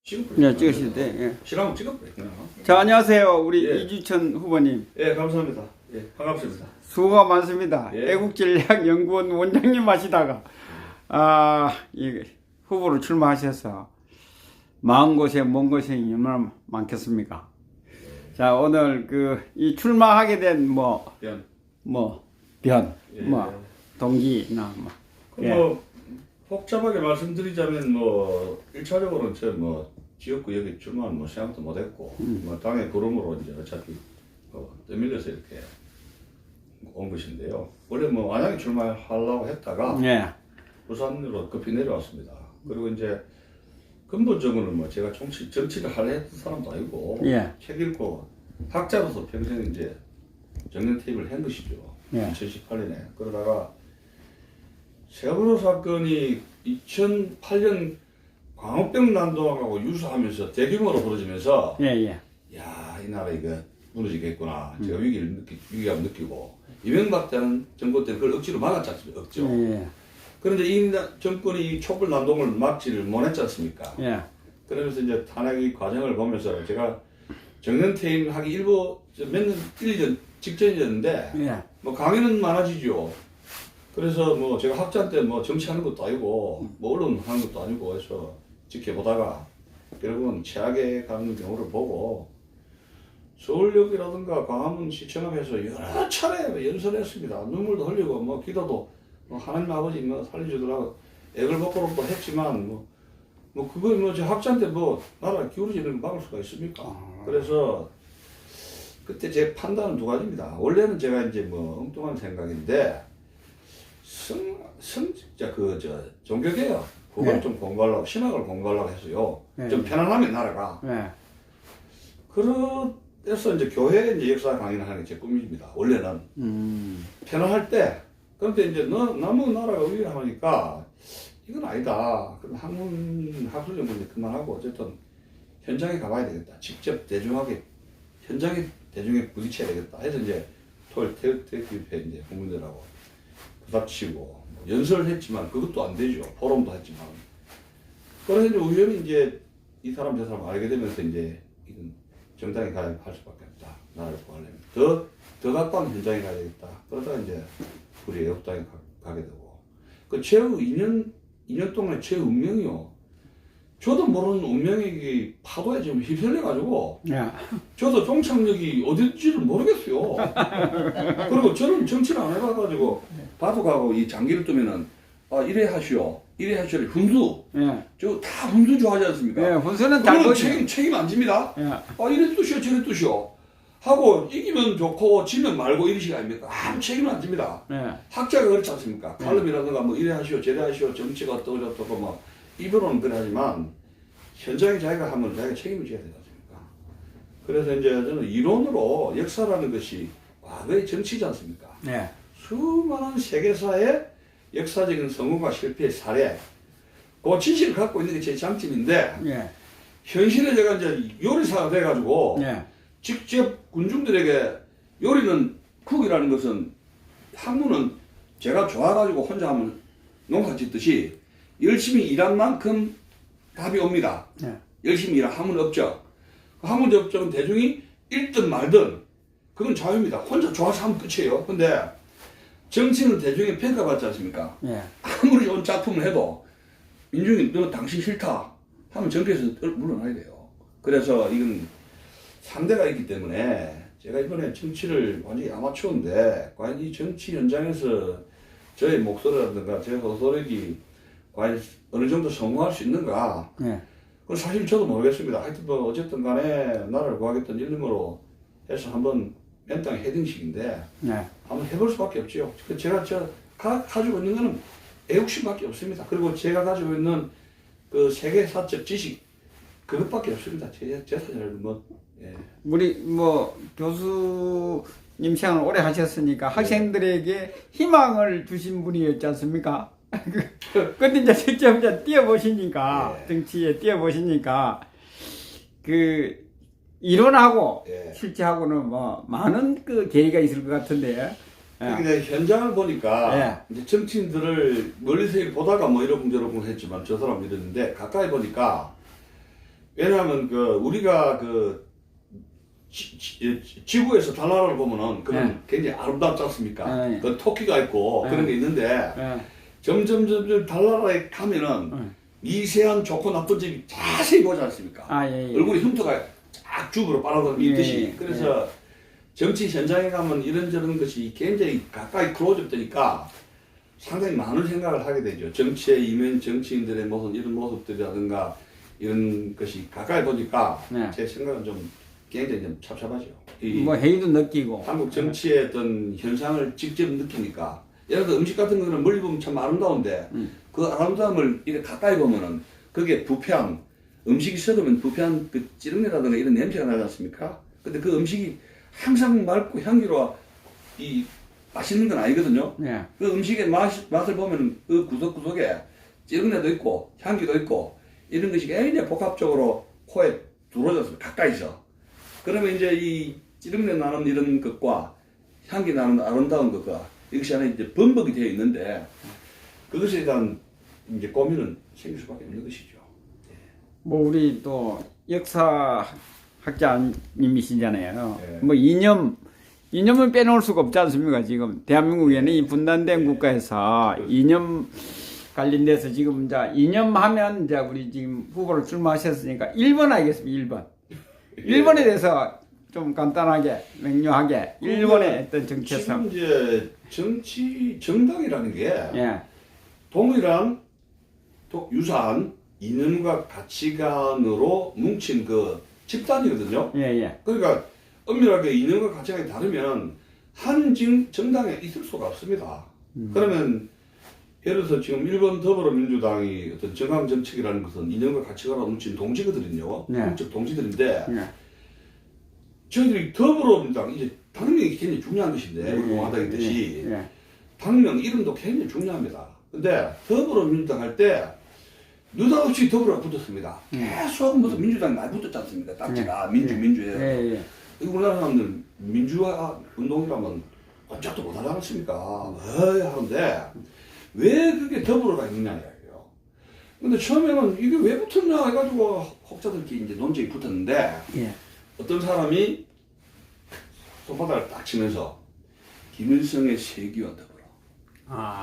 찍어버려. 네, 찍으실 때. 예. 싫으면 찍어버려. 그냥. 자, 안녕하세요. 우리 예. 이주천 후보님. 예, 감사합니다. 예, 반갑습니다. 수고가 많습니다. 예. 애국전략연구원 원장님 하시다가, 이 후보로 출마하셔서 마음고생, 몸고생이 얼마나 많겠습니까? 자, 오늘 이 출마하게 된 변. 변, 예. 동기나 예. 복잡하게 말씀드리자면 1차적으로는 저 지역구 여기 출마는 생각도 못했고 당의 부름으로 이제 어차피 떠밀려서 이렇게 온 것인데요. 원래 안양에 출마하려고 했다가 예. 부산으로 급히 내려왔습니다. 그리고 이제 근본적으로는 제가 정치를 하려 했던 사람도 아니고 예. 책 읽고 학자로서 평생 이제 정년 퇴임을 한 것이죠. 예. 2018년에. 그러다가 세월호 사건이 2008년 광우병 난동하고 유사하면서 대규모로 벌어지면서 예. 야, 이 나라 이거 무너지겠구나. 제가 위기감 느끼고 이명박 때는 정권 때는 그걸 억지로 막았지 않습니까? 억지로. 예. 그런데 이 정권이 이 촛불 난동을 막지를 못했지 않습니까? 예. 그러면서 이제 탄핵의 과정을 보면서 제가 정년 퇴임하기 일 년 전 직전이었는데 예. 강의는 많아지죠. 그래서 제가 학자 때 정치하는 것도 아니고 언론 하는 것도 아니고 해서 지켜보다가 결국은 최악의 가는 경우를 보고 서울역이라든가 광화문 시청 앞에서 여러 차례 연설했습니다. 눈물도 흘리고 기도도 하나님 아버지 살려주더라고 애를 먹고 했지만 그거 제 학자인데 나라 기울어지는 거 막을 수가 있습니까? 그래서 그때 제 판단은 두 가지입니다. 원래는 제가 이제 엉뚱한 생각인데 종교개혁 그걸 네. 좀 공부하려고 신학을 공부하려고 해서요. 네. 좀 편안하면 나라가. 예. 그래서 이제 교회 이제 역사 강의를 하는 게 제 꿈입니다. 원래는 편안할 때. 그런데 이제 너무 나라가 위험하니까 이건 아니다. 그럼 학문 학술 연구는 그만하고 어쨌든 현장에 가봐야 되겠다. 직접 현장에 대중에 부딪혀야 되겠다. 해서 이제 토요일 태극기회 이제 국민들하고 부닥치고 연설을 했지만 그것도 안 되죠. 포럼도 했지만. 그래서 이제 우연히 이제 이 사람 저 사람 알게 되면서 이제 이건 정당에 가입할 수밖에 없다. 나라를 구하려면 더 가까운 현장에 가야 되겠다. 그러다가 이제 우리 애국당에 가게 되고 최후 2년 동안 제 운명이요. 저도 모르는 운명의 파도에 지금 휩쓸려가지고 예. 저도 종착역이 어딘지를 모르겠어요. 그리고 저는 정치를 안 해봐가지고 바둑하고 이 장기를 뜨면은 이래 하시오 훈수 예. 저 다 훈수 좋아하지 않습니까? 예. 훈수는 잘 그건 보지. 책임 안 집니다. 예. 이래 뜨시오 저래 뜨시오 하고 이기면 좋고 지면 말고 이러시 아닙니까? 아무 책임을 안 집니다. 예. 학자가 그렇지 않습니까? 칼럼이라든가 이래 하시오 저래 하시오 정치가 어떠고 입으로는 그래 하지만 현장에 자기가 하면 자기가 책임을 져야 되지 않습니까? 그래서 이제 저는 이론으로 역사라는 것이 과거의 정치지 않습니까? 예. 수많은 세계사의 역사적인 성공과 실패의 사례 그 진실을 갖고 있는 게 제 장점인데 예. 현실에 제가 이제 요리사가 돼가지고 예. 직접 군중들에게 요리는 쿡이라는 것은 학문은 제가 좋아가지고 혼자 하면 농사 짓듯이 열심히 일한 만큼 답이 옵니다. 예. 열심히 일한 학문 업적. 학문 업적은 대중이 읽든 말든 그건 자유입니다. 혼자 좋아서 하면 끝이에요. 근데 정치는 대중의 평가받지 않습니까? 예. 아무리 좋은 작품을 해도 민중이 너 당신 싫다 하면 정계에서 물러나야 돼요. 그래서 이건 상대가 있기 때문에 제가 이번에 정치를 완전히 아마추어인데 과연 이 정치 현장에서 저의 목소리라든가 제 호소력이 과연 어느 정도 성공할 수 있는가? 예. 그건 사실 저도 모르겠습니다. 하여튼 어쨌든 간에 나라를 구하겠다는 일념으로 해서 한번 맨땅 헤딩식인데 예. 한번 해볼 수밖에 없죠. 제가 가지고 있는 거는 애국심밖에 없습니다. 그리고 제가 가지고 있는 그 세계사적 지식 그것밖에 없습니다. 제 사전에는 예. 우리 교수님 생활을 오래 하셨으니까 학생들에게 희망을 주신 분이었지 않습니까? 근데 이제 직접 이제 뛰어보시니까, 예. 정치에 뛰어보시니까, 이론하고 예. 실제하고는 많은 계기가 있을 것 같은데. 근데 현장을 보니까 예. 이제 정치인들을 멀리서 보다가 이러쿵저러쿵 했지만 저 사람 이랬는데 가까이 보니까 왜냐하면 우리가 지구에서 달나라를 보면은 그런 네. 굉장히 아름답지 않습니까? 네. 그 토끼가 있고 네. 그런 게 있는데 점점 달나라에 가면은 미세한 좋고 나쁜 점이 자세히 보지 않습니까? 얼굴에 흉터가 쫙 쭉으로 빨아들어 있듯이. 그래서 정치 현장에 가면 이런저런 것이 굉장히 가까이 클로즈업 되니까 상당히 많은 생각을 하게 되죠. 정치에 임한 정치인들의 무슨 이런 모습들이라든가 이런 것이 가까이 보니까 제 생각은 좀 굉장히 좀 찹찹하죠. 뭐 회의도 느끼고 한국 정치의 어떤 현상을 직접 느끼니까 예를 들어 음식 같은 거는 멀리 보면 참 아름다운데 그 아름다움을 이렇게 가까이 보면은 그게 부패한 음식이 썩으면 부패한 그 찌릉내라든가 이런 냄새가 나지 않습니까? 근데 그 음식이 항상 맑고 향기로워 맛있는 건 아니거든요. 그 음식의 맛을 보면 그 구석구석에 찌릉내도 있고 향기도 있고 이런 것이 굉장히 복합적으로 코에 들어오졌어요. 가까이서. 그러면 이제 이 찌릉내 나는 이런 것과 향기 나는 아름다운 것과 이것이 하나 이제 범벅이 되어 있는데 그것에 대한 이제 고민은 생길 수밖에 없는 것이죠. 뭐 우리 또 역사학자님이시잖아요. 네. 뭐 이념을 빼놓을 수가 없지 않습니까? 지금 대한민국에는 이 분단된 국가에서 이념 관련돼서 지금 이제 이념하면 이제 우리 지금 후보를 출마하셨으니까 1번 하겠습니다. 1번. 1번에 대해서 좀 간단하게 명료하게 1번의 어떤 정체성. 지금 이제 정당이라는 게 동일한 유사한 이념과 가치관으로 뭉친 그 집단이거든요. 그러니까 엄밀하게 이념과 가치관이 다르면 한 정당에 있을 수가 없습니다. 그러면 예를 들어서 지금 일본 더불어민주당이 어떤 정강 정책이라는 것은 이념과 가치관으로 뭉친 동지거든요. 공적 동지들인데 저희들이 더불어민주당 이제 당명이 굉장히 중요한 것인데 우리 공화당이 있듯이 당명 이름도 굉장히 중요합니다. 근데 더불어민주당 할 때 느닷없이 더불어가 붙었습니다. 계속 무슨 민주당이 많이 붙었지 않습니까? 딱지가 민주해요. 우리나라 사람들 민주화 운동이라면 꼼짝도 못하지 않습니까? 하는데 왜 그게 더불어가 있느냐 이야기예요. 근데 처음에는 이게 왜 붙었냐 해가지고 혹자들끼리 이제 논쟁이 붙었는데 어떤 사람이 손바닥을 딱 치면서 김일성의 세기와 더불어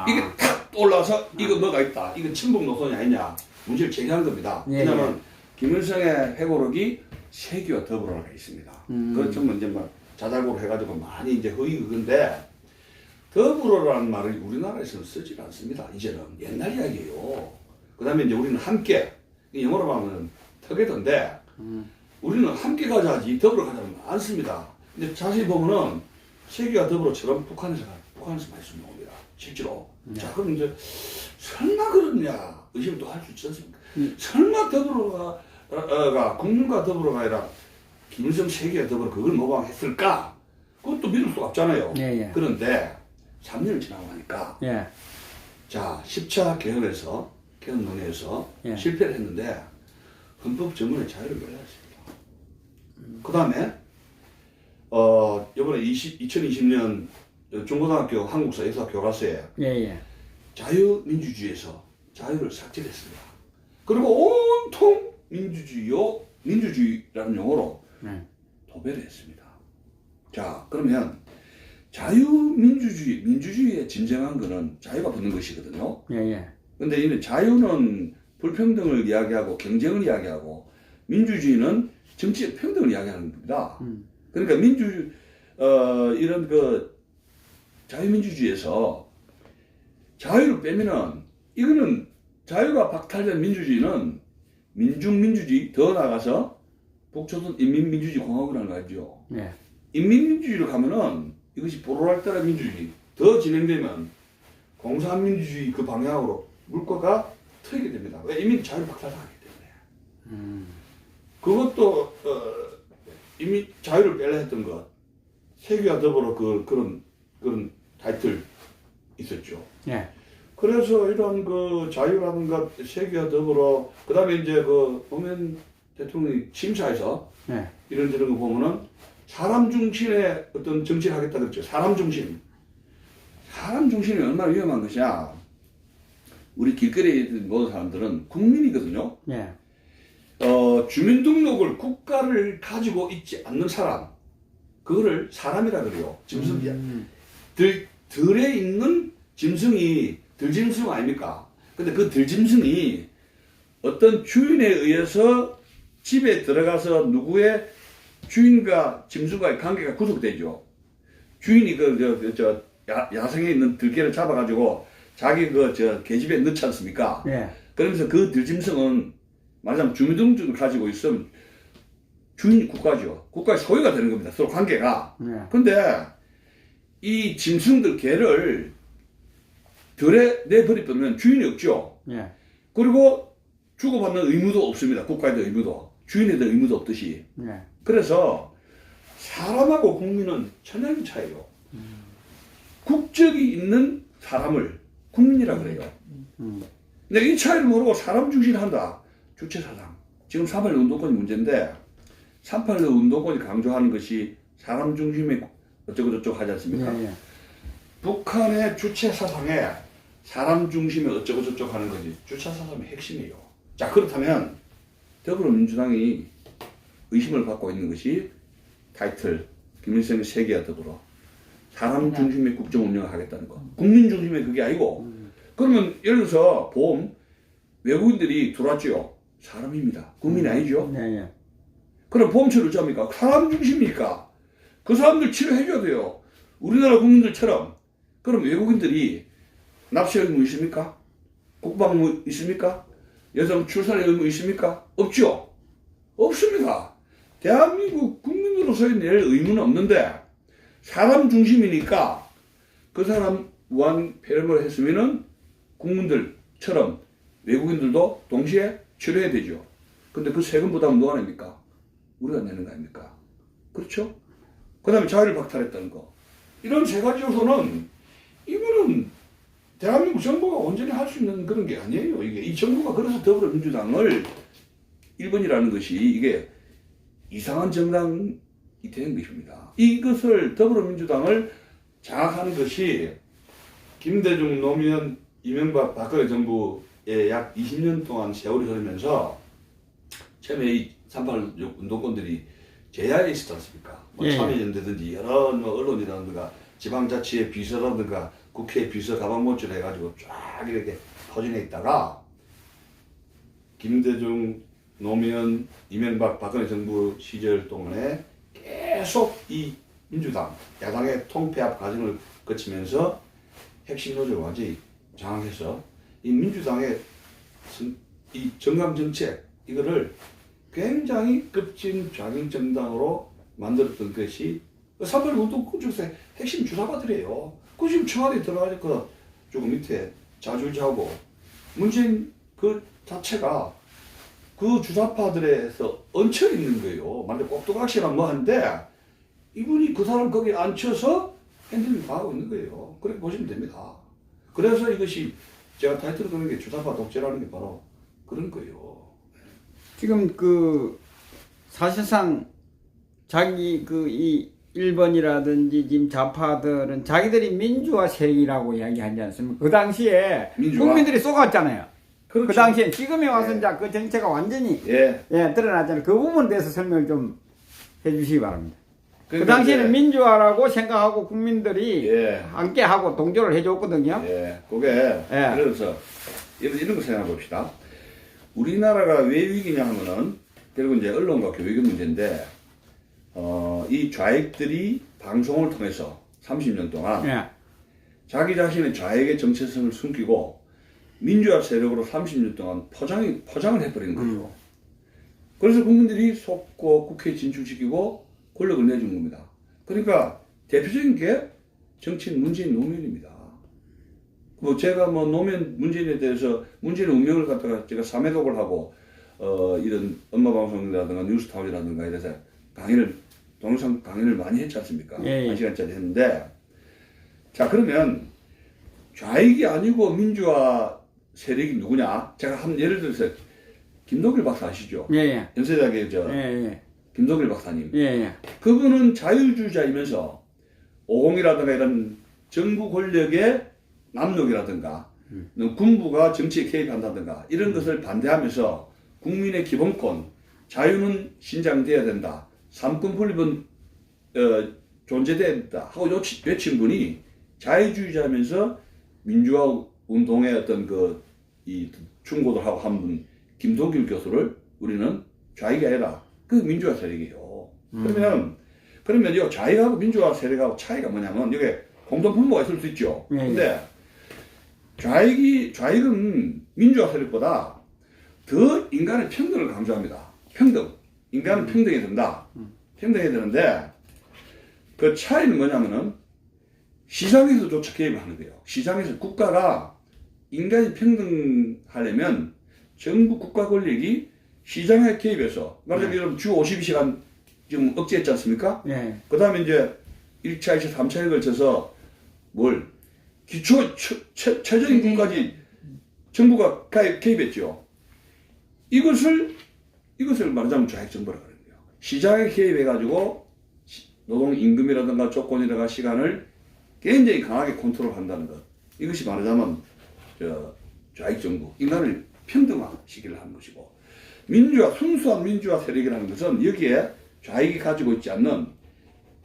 이게 탁 올라와서 이거 뭐가 있다. 이거 친북 노선이 아니냐 문제를 제기한 겁니다. 왜냐하면 김일성의 회고록이 세기와 더불어가 있습니다. 그걸 좀 이제 뭐 자작으로 해가지고 많이 이제 허위건데 더불어라는 말을 우리나라에서는 쓰지 않습니다. 이제는 옛날 이야기예요. 그 다음에 이제 우리는 함께 영어로 하면 together인데 우리는 함께 가자지 더불어 가자는 안 씁니다. 근데 자세히 보면은 세계와 더불어처럼 북한에서 많이 쓰는 겁니다. 실제로. 자, 그럼 이제 설마 그러냐 의심도 할 수 있지 않습니까? 설마 더불어가 국민과 더불어가 아니라 김일성 세계와 더불어 그걸 모방했을까? 그것도 믿을 수가 없잖아요. 그런데 3년을 지나고 나니까 자 10차 개헌에서 개헌 논의에서 실패를 했는데 헌법 전문의 자유를 열렸습니다. 그 다음에 이번에 2020년 중고등학교 한국사 역사 교과서에 자유민주주의에서 자유를 삭제했습니다. 그리고 온통 민주주의라는 용어로 도배를 했습니다. 자, 그러면 민주주의의 진정한 거는 자유가 붙는 것이거든요. 근데 이는 자유는 불평등을 이야기하고 경쟁을 이야기하고 민주주의는 정치의 평등을 이야기하는 겁니다. 그러니까 이런 자유민주주의에서 자유를 빼면은 이거는 자유가 박탈된 민주주의는 민중민주주의 더 나가서 북조선 인민민주주의 공화국이라는 거 알죠? 인민민주주의로 가면은 이것이 보로랄따라 민주주의 더 진행되면 공산민주주의 그 방향으로 물꼬가 트이게 됩니다. 왜? 이미 자유를 박탈당하기 때문에. 그것도 이미 자유를 빼려 했던 것 세계와 더불어 그런 타이틀 있었죠. 그래서 이런 그 자유라는 것 세계와 더불어 그 다음에 이제 노무현 대통령이 심사에서 이런저런 거 보면은 사람 중심의 어떤 정치를 하겠다 그랬죠. 사람 중심. 사람 중심이 얼마나 위험한 것이냐. 우리 길거리에 있는 모든 사람들은 국민이거든요. 주민등록을 국가를 가지고 있지 않는 사람, 그거를 사람이라 그래요. 짐승이야. 들에 있는 짐승이 들짐승 아닙니까? 근데 그 들짐승이 어떤 주인에 의해서 집에 들어가서 누구의 주인과 짐승과의 관계가 구속되죠. 주인이 야생에 있는 들개를 잡아가지고 자기 계집에 넣지 않습니까? 예. 그러면서 그 들짐승은 말하자면 주민등록증을 가지고 있으면 주인이 국가죠. 국가의 소유가 되는 겁니다. 서로 관계가. 예. 근데 이 짐승들 개를 들에 내버리면 주인이 없죠. 예. 그리고 주고받는 의무도 없습니다. 국가에도 의무도. 주인에도 의무도 없듯이. 예. 그래서 사람하고 국민은 천양의 차이예요. 국적이 있는 사람을 국민이라 그래요. 근데 이 차이를 모르고 사람 중시를 한다. 주체사상. 지금 3.8 운동권이 문제인데 3.8 운동권이 강조하는 것이 사람 중심의 어쩌고저쩌고 하지 않습니까? 예. 예. 북한의 주체사상에 사람 중심의 어쩌고저쩌고 하는 것이 주체사상의 핵심이에요. 자, 그렇다면 더불어민주당이 의심을 받고 있는 것이 타이틀 김일성의 세계와 더불어 사람 중심의 국정 운영을 하겠다는 거. 국민 중심의 그게 아니고 그러면 예를 들어서 보험 외국인들이 들어왔죠. 사람입니다. 국민이 아니죠. 예. 예. 그럼 보험처를 어쩌합니까? 사람 중심이니까 그 사람들 치료해줘야 돼요. 우리나라 국민들처럼. 그럼 외국인들이 납세 의무 있습니까? 국방부 있습니까? 여성 출산의 의무 있습니까? 없죠. 없습니다. 대한민국 국민으로서의 낼 의무는 없는데 사람 중심이니까 그 사람 무한 폐렴을 했으면은 국민들처럼 외국인들도 동시에 치료해야 되죠. 근데 그 세금 부담은 누가 냅니까? 우리가 내는 거 아닙니까? 그렇죠? 그 다음에 자유를 박탈했다는 거. 이런 세 가지 요소는 이거는 대한민국 정부가 온전히 할 수 있는 그런 게 아니에요. 이 정부가 그래서 더불어민주당을 1번이라는 것이 이게 이상한 정당이 되는 것입니다. 이것을 더불어민주당을 장악하는 것이 김대중, 노무현, 이명박, 박근혜 정부의 약 20년 동안 세월이 흐르면서 처음에 이 3.8 운동권들이 제야에 있었지 않습니까? 뭐 예. 참여연대든지 여러 언론이라든가 지방자치의 비서라든가 국회 비서 가방모질 해가지고 쫙 이렇게 퍼진해 있다가 김대중, 노무현, 이명박, 박근혜 정부 시절 동안에 계속 이 민주당, 야당의 통폐합 과정을 거치면서 핵심 요소를 완전히 장악해서 이 민주당의 이 정강 정책 이거를 굉장히 급진 좌경 정당으로 만들었던 것이 3.8 운동권 중에서 핵심 주사파들이에요. 그 지금 청와대에 들어가서 조금 밑에 자주자고 문재인 그 자체가 그 주사파들에서 얹혀 있는 거예요. 만약 꼭두각시나 뭐 한데 이분이 그 사람 거기에 앉혀서 핸들링 다 하고 있는 거예요. 그렇게 보시면 됩니다. 그래서 이것이 제가 타이틀을 거는 게 주사파 독재라는 게 바로 그런 거예요. 지금 사실상 자기 이 1번이라든지 지금 좌파들은 자기들이 민주화 세력이라고 이야기하지 않습니까? 그 당시에 민주화? 국민들이 쏘갔잖아요. 그렇죠. 그 당시에 지금에 와서 예. 이제 그 정체가 완전히 예. 드러나잖아요. 그 부분에 대해서 설명을 좀 해주시기 바랍니다. 그 그러니까 당시에는 이제, 민주화라고 생각하고 국민들이 예. 함께 하고 동조를 해줬거든요. 예. 그게 그래서 이런 거 생각해 봅시다. 우리나라가 왜 위기냐 하면은 결국 이제 언론과 교육의 문제인데 이 좌익들이 방송을 통해서 30년 동안 예. 자기 자신의 좌익의 정체성을 숨기고 민주화 세력으로 30년 동안 포장을 해버리는 거죠. 그래서 국민들이 속고 국회에 진출시키고 권력을 내준 겁니다. 그러니까 대표적인 게 정치인 문재인 노무현입니다. 뭐 제가 뭐 노무현 문재인에 대해서 문재인의 운명을 갖다가 제가 3회독을 하고 이런 엄마 방송이라든가 뉴스타운이라든가 이래서 동영상 강의를 많이 했지 않습니까? 예. 1시간짜리 했는데 자 그러면 좌익이 아니고 민주화 세력이 누구냐? 제가 한 예를 들어서 김동길 박사 아시죠? 예. 연세대학의 예. 김동길 박사님. 예. 그분은 자유주의자이면서 오공이라든가 이런 정부 권력의 남용이라든가 군부가 정치에 개입한다든가 이런 것을 반대하면서 국민의 기본권, 자유는 신장돼야 된다. 삼권 분립은 존재돼야 된다. 하고 외친 분이 자유주의자면서 민주화 운동의 어떤 이 충고들하고 한 분, 김동길 교수를 우리는 좌익이 아니라 그 민주화 세력이에요. 그러면 이 좌익하고 민주화 세력하고 차이가 뭐냐면 이게 공동 분모가 있을 수 있죠. 근데 좌익은 민주화 세력보다 더 인간의 평등을 강조합니다. 평등. 인간은 평등해야 된다. 평등해야 되는데 그 차이는 뭐냐면은 시장에서조차 개입을 하는 거예요. 시장에서 국가가 인간이 평등하려면 정부 국가 권력이 시장에 개입해서 말하자면 주 52시간 지금 억제했지 않습니까? 그 다음에 이제 1차, 2차, 3차에 걸쳐서 기초 최저임금까지 정부가 개입했죠. 이것을 말하자면 좌익정부라고 하는 거예요. 시장에 개입해가지고 노동임금이라든가 조건이라든가 시간을 굉장히 강하게 컨트롤한다는 것. 이것이 말하자면 좌익정부, 인간을 평등화시키려 하는 것이고, 순수한 민주화 세력이라는 것은 여기에 좌익이 가지고 있지 않는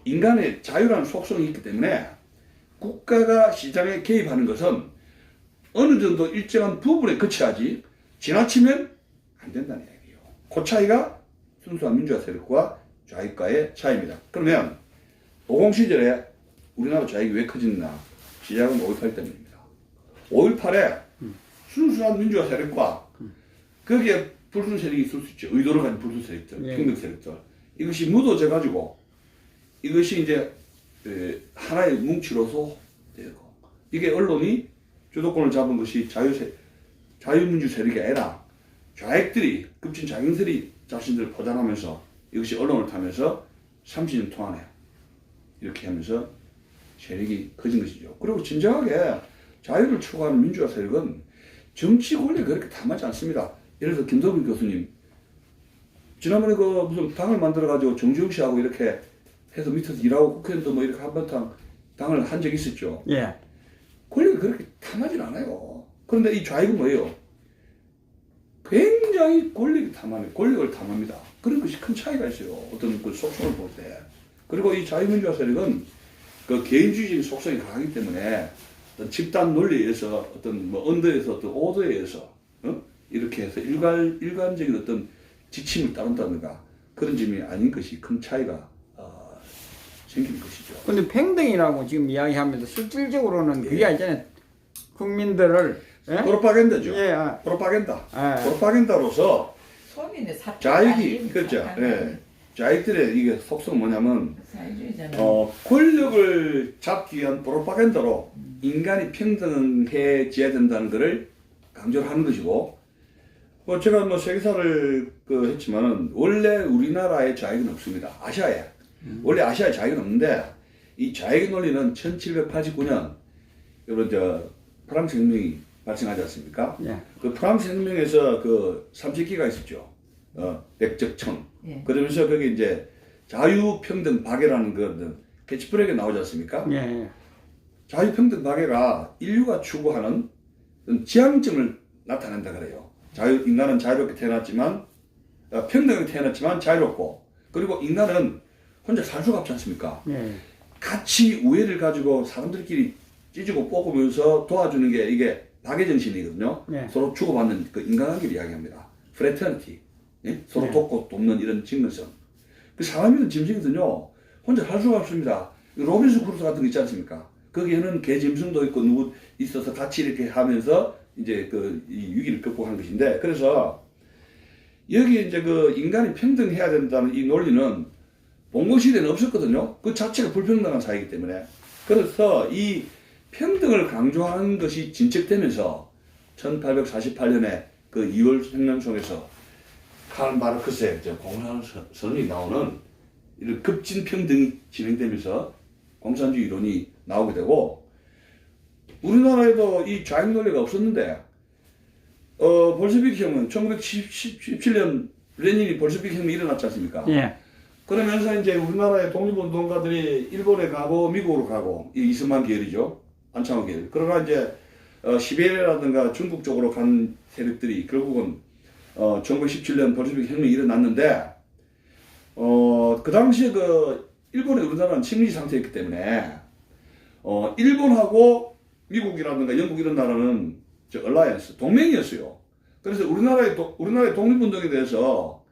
인간의 자유라는 속성이 있기 때문에 국가가 시장에 개입하는 것은 어느 정도 일정한 부분에 그쳐야지 지나치면 안 된다는 이야기예요. 그 차이가 순수한 민주화 세력과 좌익과의 차이입니다. 그러면 노공시절에 우리나라 좌익이 왜 커지느냐? 시작은 5.18 때문입니다. 5.18에 순수한 민주화 세력과 거기에 불순 세력이 있을 수 있죠. 의도를 가진 불순 세력들, 평등 세력들. 이것이 묻어져 가지고 이것이 이제 하나의 뭉치로서 되고, 이게 언론이 주도권을 잡은 것이 자유민주 세력이 아니라 좌익들이, 급진 좌익들이 자신들을 포장하면서 이것이 언론을 타면서 30년 동안에 이렇게 하면서 세력이 커진 것이죠. 그리고 진정하게 자유를 추구하는 민주화 세력은 정치 권력이 그렇게 탐하지 않습니다. 예를 들어 김동빈 교수님, 지난번에 무슨 당을 만들어가지고 정주영 씨하고 이렇게 해서 밑에서 일하고 국회의원도 뭐 이렇게 한바탕 당을 한 적이 있었죠. 권력이 그렇게 탐하진 않아요. 그런데 이 좌익은 뭐예요? 굉장히 권력을 탐합니다. 그런 것이 큰 차이가 있어요. 어떤 그 속성을 볼 때. 그리고 이 자유민주화 세력은 그 개인주의적인 속성이 강하기 때문에 어떤 집단 논리에 의해서 어떤 언더에서 어떤 오더에 의해서 이렇게 해서 일관적인 어떤 지침을 따른다든가 그런 점이 아닌 것이 큰 차이가 생기는 것이죠. 근데 평등이라고 지금 이야기하면서 실질적으로는 그게 아니잖아요. 국민들을 프로파간다죠. 프로파간다로서 좌익이 그렇죠. 좌익들의 이게 속성은 뭐냐면 권력을 잡기 위한 프로파간다로 인간이 평등해져야 된다는 것을 강조를 하는 것이고, 제가 세계사를 했지만은 원래 우리나라에 좌익은 없습니다. 아시아에 원래 아시아에 좌익은 없는데 이 좌익의 논리는 1789년 여러분 프랑스 혁명이 발생하지 않습니까? 그 프랑스 혁명에서 삼식기가 있었죠. 백적청. 그러면서 거기 이제 자유평등 박애라는 그 캐치프레이가 나오지 않습니까? 자유평등 박애가 인류가 추구하는 지향점을 나타낸다 그래요. 인간은 자유롭게 태어났지만, 평등하게 태어났지만 자유롭고, 그리고 인간은 혼자 살 수가 없지 않습니까? 같이 우애를 가지고 사람들끼리 찢고 뽑으면서 도와주는 게 이게 박애정신이거든요. 서로 주고받는 그 인간관계를 이야기합니다. 프레터니티. 서로 돕고 돕는 이런 직능성. 그 사람이든 짐승이든요, 혼자 살 수가 없습니다. 로빈슨 크루소 같은 거 있지 않습니까? 거기에는 개 짐승도 있고 누구 있어서 같이 이렇게 하면서 이제 이 위기를 극복한 것인데, 그래서 여기 이제 인간이 평등해야 된다는 이 논리는 봉건 시대는 없었거든요. 그 자체가 불평등한 사회이기 때문에. 그래서 이 평등을 강조하는 것이 진척되면서 1848년에 2월 혁명송에서 칼 마르크스의 공산선이 나오는 이런 급진 평등이 진행되면서 공산주의 이론이 나오게 되고, 우리나라에도 이 좌익 논리가 없었는데, 볼셰비크 혁명, 1917년 레닌이 볼셰비크 혁명이 일어났지 않습니까? 그러면서 이제 우리나라의 독립운동가들이 일본에 가고 미국으로 가고, 이 이스만 계열이죠. 안창호 계열. 그러나 이제, 시베리아라든가 중국 쪽으로 간 세력들이 결국은, 1917년 볼셰비크 혁명이 일어났는데 그 당시에 그 일본의 우리나라는 식민지 상태였기 때문에 일본하고 미국이라든가 영국 이런 나라는 얼라이언스 동맹이었어요. 그래서 우리나라의 독립운동에 대해서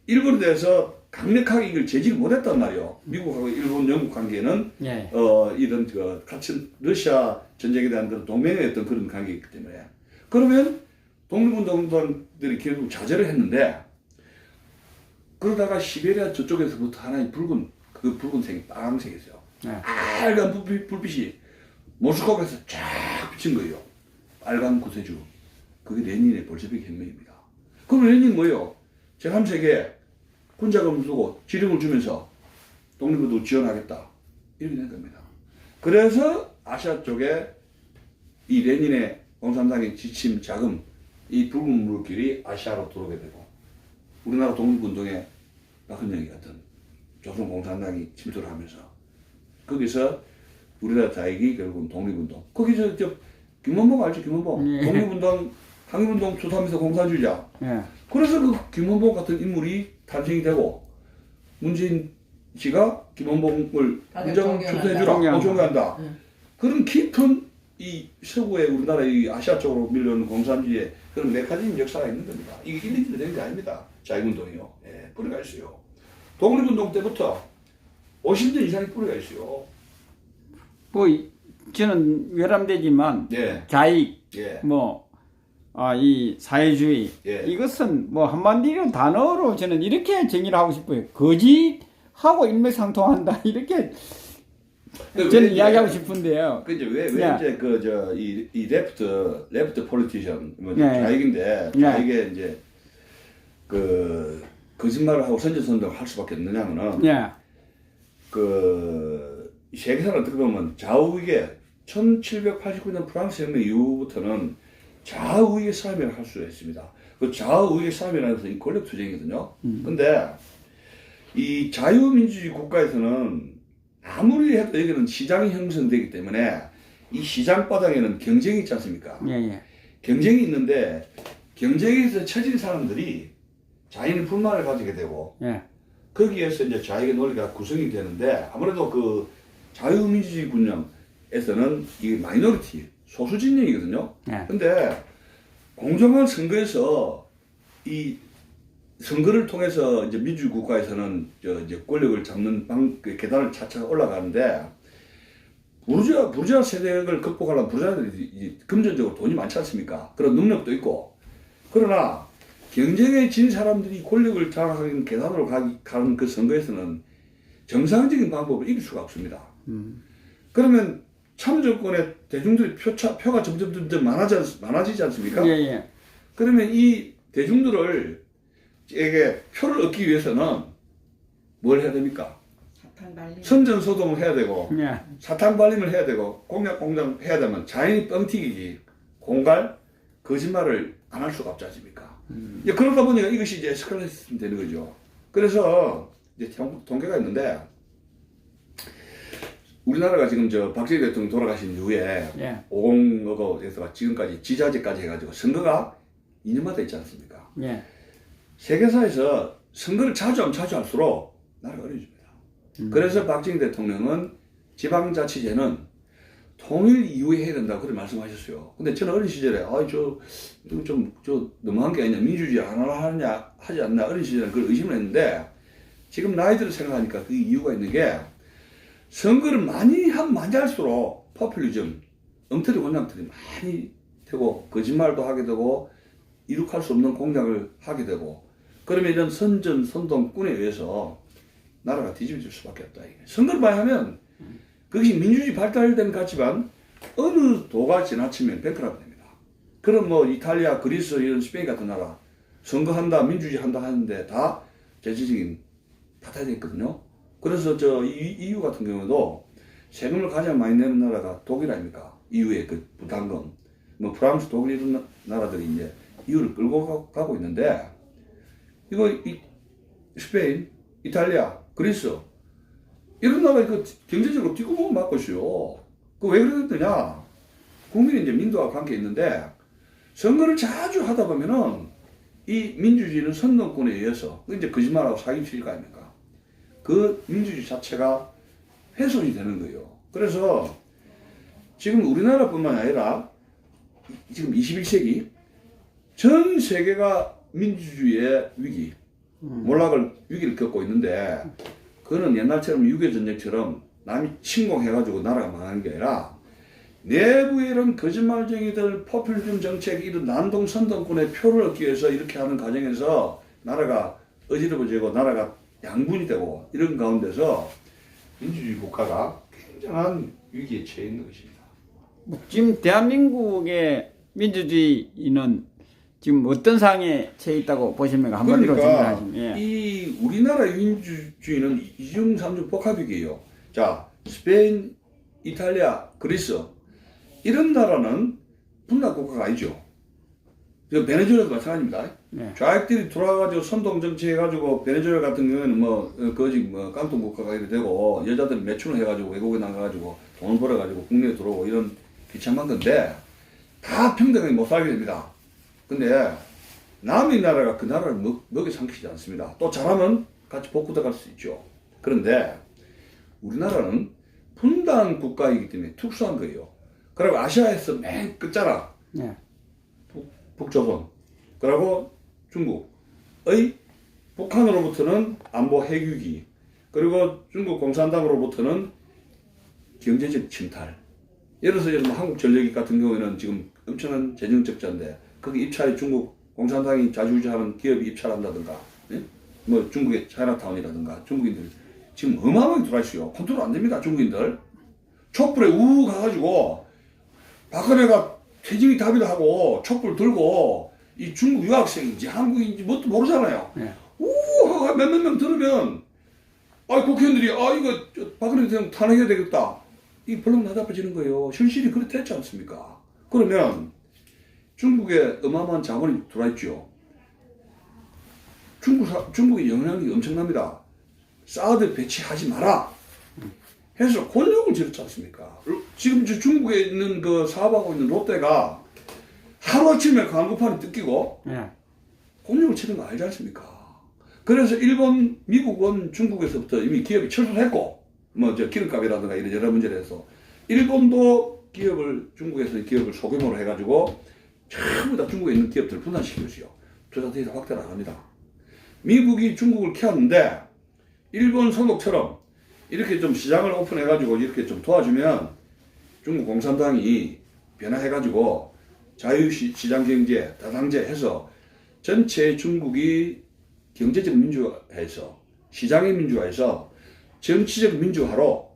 일본에 대해서 강력하게 이걸 제지를 못했단 말이에요. 미국하고 일본, 영국 관계는 예. 이런 같은 러시아 전쟁에 대한 그런 동맹의 어떤 그런 관계이기 때문에 그러면 독립운동들이 결국 좌절을 했는데 그러다가 시베리아 저쪽에서부터 하나의 붉은색이 빨간색이었어요. 예. 빨간 불빛이 모스크바에서 쫙 비친 거예요. 빨간 구세주. 그게 레닌의 볼셰비크 혁명입니다. 그럼 레닌이 뭐예요? 제3세계 군자금을 주고 지령을 주면서 독립운동 지원하겠다. 이렇게 된 겁니다. 그래서 아시아 쪽에 이 레닌의 공산당의 지침 자금, 이 붉은 물길이 아시아로 들어오게 되고 우리나라 독립운동에 박헌영이 같은 조선공산당이 침투를 하면서 거기서 우리나라 다익이 결국은 독립운동. 거기서 김원봉 알죠? 김원봉. 예. 독립운동, 항일운동 주도하면서 공산주의자. 예. 그래서 그 김원봉 같은 인물이 탄생이 되고 문재인 씨가 김원봉을 당장 추천해주라, 존경한다. 그런 깊은 이 서구의 우리나라의 아시아 쪽으로 밀려오는 공산주의의 그런 메커니즘 역사가 있는 겁니다. 이게 1, 2년 된 게 아닙니다. 자유운동이요. 예, 뿌리가 있어요. 독립운동 때부터 50년 이상의 뿌리가 있어요. 뭐 저는 외람되지만 예. 자익, 예. 이 사회주의 예. 이것은 뭐 한마디로 단어로 저는 이렇게 정의를 하고 싶어요. 거짓하고 일맥상통한다 이렇게 저는 이야기하고 싶은데요. 그 이제 왜 예. 이제 이 레프트 폴리티션 예. 좌익인데 예. 좌익에 이제 그 거짓말을 하고 선전선동을 할 수밖에 없느냐면은 예. 그 세계사를 들어보면 좌우익에 1789년 프랑스 혁명 이후부터는 좌우익의 싸움이라고 할 수가 있습니다. 그 좌우익의 싸움이라는 것은 이 권력 투쟁이거든요. 근데 이 자유민주주의 국가에서는 아무리 해도 여기는 시장이 형성되기 때문에 이 시장 바닥에는 경쟁이 있지 않습니까? 예, 예. 경쟁이 있는데 경쟁에서 처진 사람들이 자기는 불만을 가지게 되고 예. 거기에서 이제 자익의 논리가 구성이 되는데 아무래도 그 자유민주주의 군영에서는 이 마이너리티 소수 진영이거든요. 예. 근데 공정한 선거에서 이 선거를 통해서 이제 민주주의 국가에서는 이제 권력을 잡는 그 계단을 차차 올라가는데 부르주아 세력을 극복하려면 부르주아들이 금전적으로 돈이 많지 않습니까? 그런 능력도 있고 그러나 경쟁에 진 사람들이 권력을 장악하는 계단으로 가는 그 선거에서는 정상적인 방법을 이길 수가 없습니다. 그러면 참정권의 대중들의 표가 점점 많아지지 않습니까? 예, 예. 그러면 이 대중들에게 표를 얻기 위해서는 뭘 해야 됩니까? 선전소동을 해야 되고 예. 사탕 발림을 해야 되고 공약 공장 해야 되면 자연히 뻥튀기기, 공갈, 거짓말을 안 할 수가 없지 않습니까? 이제 그러다 보니까 이것이 이제 에스컬레이션 되는 거죠. 그래서 이제 통계가 있는데 우리나라가 지금 박정희 대통령 돌아가신 이후에 예. 50억에서 지금까지 지자체까지 해가지고 선거가 2년마다 있지 않습니까? 예. 세계사에서 선거를 자주 하면 자주 할수록 나라가 어려집니다. 그래서 박정희 대통령은 지방자치제는 통일 이후에 해야 된다고 그렇게 말씀하셨어요. 근데 저는 어린 시절에 저 너무한 게 아니냐, 민주주의 하나 하지 않나 어린 시절에 그걸 의심을 했는데 지금 나이들을 생각하니까 그 이유가 있는 게 선거를 많이 할수록 포퓰리즘, 엉터리 공약들이 많이 되고 거짓말도 하게 되고 이룩할 수 없는 공약을 하게 되고 그러면 이런 선동꾼에 의해서 나라가 뒤집어질 수밖에 없다. 선거를 많이 하면 그것이 민주주의 발달된 가치만 어느 도가 지나치면 뱅크라고 됩니다. 그럼 뭐 이탈리아, 그리스, 이런 스페인 같은 나라 선거한다, 민주주의 한다 하는데 다 제재적인 파탄이 있거든요. 그래서 EU 같은 경우도 세금을 가장 많이 내는 나라가 독일 아닙니까? EU의 그 부담금. 뭐 프랑스, 독일 이런 나라들이 이제 EU를 끌고 가고 있는데 이거 스페인, 이탈리아, 그리스 이런 나라가 그 경제적으로 뒷구멍을 막고 있어요. 그 왜 그랬느냐? 국민이 이제 민도와 관계 있는데 선거를 자주 하다 보면은 이 민주주의는 선동권에 의해서 이제 거짓말하고 사기칠 거 아닙니까? 그 민주주의 자체가 훼손이 되는 거예요. 그래서 지금 우리나라뿐만 아니라 지금 21세기 전 세계가 민주주의의 위기, 몰락을 위기를 겪고 있는데 그거는 옛날처럼 6.25 전쟁처럼 남이 침공해가지고 나라가 망하는 게 아니라 내부에 이런 거짓말쟁이들 포퓰리즘 정책 이런 난동 선동권의 표를 얻기 위해서 이렇게 하는 과정에서 나라가 어지러워지고 나라가 양분이 되고 이런 가운데서 민주주의 국가가 굉장한 위기에 처해 있는 것입니다. 지금 대한민국의 민주주의는 지금 어떤 상황에 처해 있다고 보십니까? 한마디로 그러니까 정리하시면. 예. 이 우리나라의 민주주의는 이중 삼중 복합이에요. 자, 스페인, 이탈리아, 그리스 이런 나라는 분락 국가가 아니죠. 베네수엘라도 마찬가지입니다. 네. 좌익들이 돌아가지고 선동 정치 해가지고 베네수엘라 같은 경우에는 거지 깡통 국가가 이렇게 되고 여자들 매춘을 해가지고 외국에 나가가지고 돈을 벌어가지고 국내에 들어오고 이런 비참한 건데 다 평등하게 못 살게 됩니다. 근데 남의 나라가 그 나라를 먹여 삼키지 않습니다. 또 잘하면 같이 복구돼 갈 수 있죠. 그런데 우리나라는 분단 국가이기 때문에 특수한 거예요. 그리고 아시아에서 맨 끝자락 네. 북조선 그리고 중국의 북한으로부터는 안보 핵위기 그리고 중국 공산당으로부터는 경제적 침탈. 예를 들어서 한국전력이 같은 경우에는 지금 엄청난 재정 적자인데 거기 입찰에 중국 공산당이 좌지우지하는 기업이 입찰한다든가 예? 뭐 중국의 차이나타운이라든가 중국인들 지금 어마어마하게 들어와 있어요. 컨트롤 안 됩니다. 중국인들. 촛불에 우우 가가지고 박근혜가 퇴직이 답이다 하고 촛불 들고 이 중국 유학생인지 한국인지 뭣도 모르잖아요. 네. 우우 몇몇 명 들으면 국회의원들이 이거 박근혜 대통령 탄핵해야 되겠다. 이 벌렁 나다빠지는 거예요. 현실이 그렇지 않습니까? 그러면 중국에 어마어마한 자본이 들어와 있죠. 중국의 영향력이 엄청납니다. 사드 배치하지 마라. 해서 권력을 지었지 않습니까? 지금 중국에 있는 그 사업하고 있는 롯데가 하루아침에 광고판이 뜯기고 네. 권력을 치는 거 알지 않습니까? 그래서 일본, 미국은 중국에서부터 이미 기업이 철수했고 기름값이라든가 이런 여러 문제를 해서 일본도 중국에서 기업을 소규모로 해가지고 전부 다 중국에 있는 기업들을 분산시켰어요. 투자대에서 확대를 안 합니다. 미국이 중국을 키웠는데 일본 선독처럼 이렇게 좀 시장을 오픈해가지고 이렇게 좀 도와주면 중국 공산당이 변화해가지고 자유시장 경제, 다당제 해서 전체 중국이 경제적 민주화해서 시장의 민주화해서 정치적 민주화로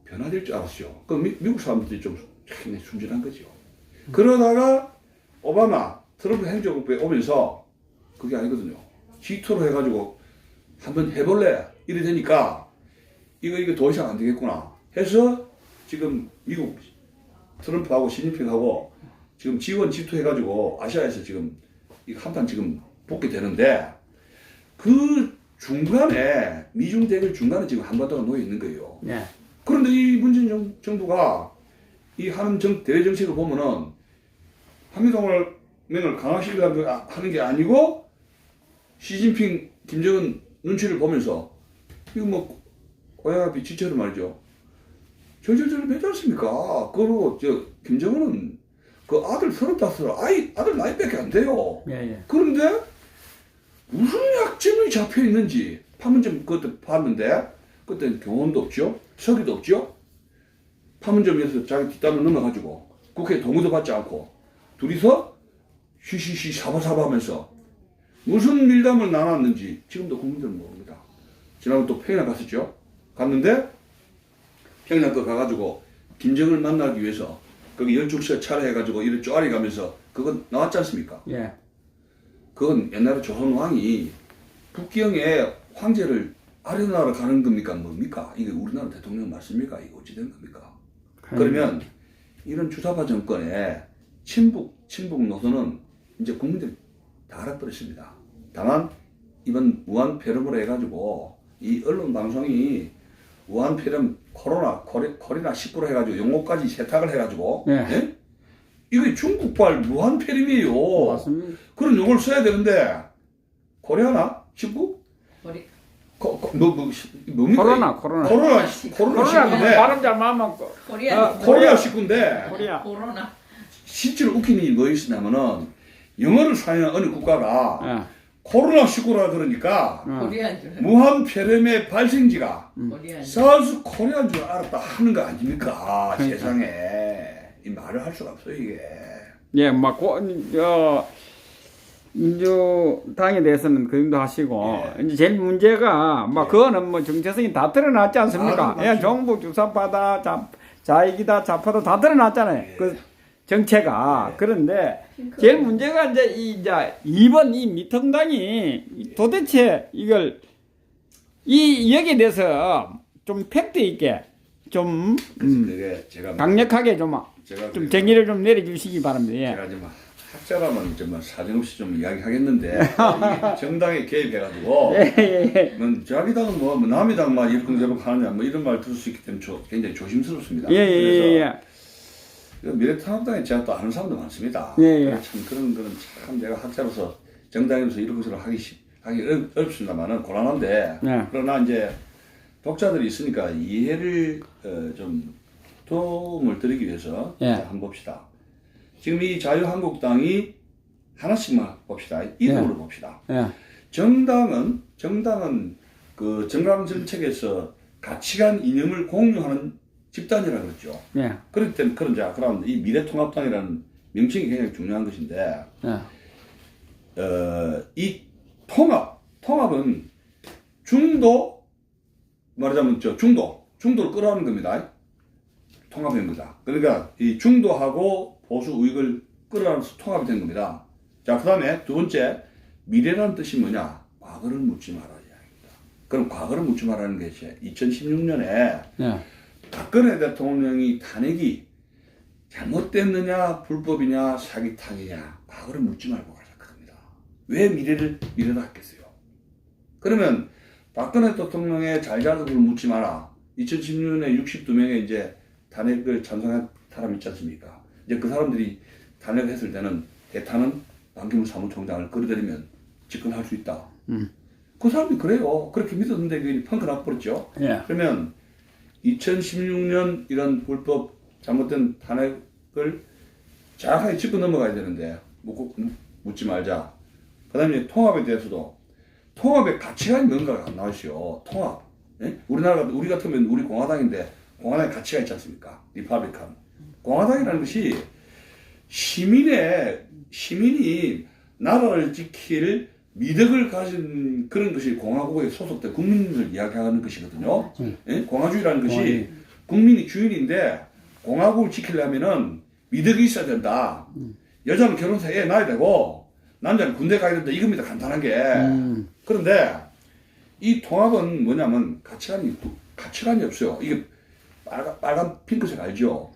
변화될 줄 알았어요. 그 미국 사람들이 좀 굉장히 순진한 거죠. 그러다가 오바마, 트럼프 행정부에 오면서 그게 아니거든요. G2로 해가지고 한번 해볼래? 이래 되니까 이거 더 이상 안 되겠구나 해서 지금 미국 트럼프하고 시진핑하고 지금 G1, G2 해가지고 아시아에서 지금 한판 지금 붙게 되는데 그 중간에 미중 대결 중간에 지금 한반도가 놓여 있는 거예요. 네. 그런데 이 문재인 정부가 이 하는 대외 정책을 보면은 한미동맹을 강화시키려고 하는 게 아니고 시진핑, 김정은 눈치를 보면서 이거 고양이 지처럼 말이죠. 절절절 매지 않습니까? 그리고 김정은은 그 아들 35살 아들 나이밖에 안 돼요. 예. 그런데 무슨 약점이 잡혀 있는지 판문점 그때 봤는데 그때 경험도 없죠. 서기도 없죠. 판문점에서 자기 뒷담을 넘어가지고 국회에 동의도 받지 않고 둘이서 쉬쉬쉬 사바사바 하면서 무슨 밀담을 나눴는지 지금도 국민들은 모릅니다. 지난번 또 평양 갔었죠. 갔는데 평양 거 가가지고 김정을 만나기 위해서 거기 12시간 차례해가지고 이렇게 쪼아리 가면서 그건 나왔지 않습니까? 예. 그건 옛날에 조선왕이 북경에 황제를 아련하러 가는 겁니까? 뭡니까? 이게 우리나라 대통령 맞습니까? 이게 어찌 된 겁니까? 그러면 이런 주사파 정권의 친북 노선은 이제 국민들이 다 알아버렸습니다. 다만 이번 무한 폐렴으로 해가지고 이 언론 방송이 무한 폐렴 코로나 19로 해가지고 용어까지 세탁을 해가지고 네. 예? 이게 중국발 무한 폐렴이에요. 맞습니다. 그런 용어를 써야 되는데 코리아나 19? 우리 뭡니까? 코로나 코로나 19인데 발음 잘 맞고 코리아 코리아 19인데 코리아. 코로나 실제로 웃긴 일이 뭐 있었냐면은 영어를 사용한 어느 국가가 예. 코로나 19라 그러니까 코리아인 줄 무한 폐렴의 발생지가 코리아인 줄 사우스 코리아인 줄 알았다 하는 거 아닙니까? 그러니까. 세상에 이 말을 할 수가 없어요 이게. 예, 민주 당에 대해서는 그 정도 하시고 이제 제일 문제가 그거는 정체성이 다 드러났지 않습니까? 아, 예, 종북 주사파다 좌익이다 좌파다 다 드러났잖아요. 그 정체가. 그런데 제일 문제가 이제 이번 이 미통당이 도대체 이걸 여기에 대해서 좀 팩트 있게 좀 그게 제가 강력하게 제가 좀 정의를 좀 내려주시기 바랍니다. 예. 제가 좀 학자라면 정말 사정없이 좀 이야기하겠는데 이 정당에 개입해가지고 자기당은 뭐 남이당 막 이러쿵저러쿵 하느냐 뭐 이런 말 들을 수 있기 때문에 굉장히 조심스럽습니다. 그래서 미래통합당에 제가 또 아는 사람도 많습니다. 참 그런 거는 참 제가 학자로서 정당에서 이런 것을 하기 어렵습니다만은 곤란한데 그러나 이제 독자들이 있으니까 이해를 좀 도움을 드리기 위해서 한번 봅시다. 지금 이 자유한국당이 하나씩만 봅시다. 이름으로 봅시다. 정당은 그 정당 정책에서 가치관 이념을 공유하는 집단이라 그랬죠. 그렇기 때문에 그럼 이 미래통합당이라는 명칭이 굉장히 중요한 것인데 이 통합은 말하자면 중도를 끌어오는 겁니다. 통합인 거다. 그러니까 이 중도하고 보수 우익을 끌어안아서 통합이 된 겁니다. 자, 그 다음에 두 번째, 미래라는 뜻이 뭐냐? 과거를 묻지 말아야 합니다. 그럼 과거를 묻지 말라는 게 2016년에 박근혜 대통령이 탄핵이 잘못됐느냐, 불법이냐, 사기탕이냐, 과거를 묻지 말고 가자 그겁니다. 왜 미래로 했겠어요? 그러면 박근혜 대통령의 잘잘못을 묻지 마라. 2016년에 62명의 이제 탄핵을 찬성한 사람 있지 않습니까? 이제 그 사람들이 탄핵을 했을 때는 대타는 반기문 사무총장을 끌어들이면 집권할 수 있다. 그 사람이 그래요. 그렇게 믿었는데 그게 펑크 나버렸죠. 그러면 2016년 이런 불법 잘못된 탄핵을 정확하게 짚고 넘어가야 되는데 묻지 말자. 그 다음에 통합에 대해서도 통합의 가치관이 뭔가가 안 나오시오. 통합. 예? 우리 같으면 우리 공화당인데 공화당의 가치가 있지 않습니까? 리퍼블리칸. 공화당이라는 것이 시민이 나라를 지킬 미덕을 가진 그런 것이 공화국에 소속된 국민을 이야기하는 것이거든요. 예? 공화주의라는 것이 국민이 주인인데 공화국을 지키려면은 미덕이 있어야 된다. 여자는 결혼해서 애 낳아야 되고 남자는 군대 가야 된다. 이겁니다. 간단한 게. 그런데 이 통합은 뭐냐면 가치관이 없어요. 이게 빨간 핑크색 알죠?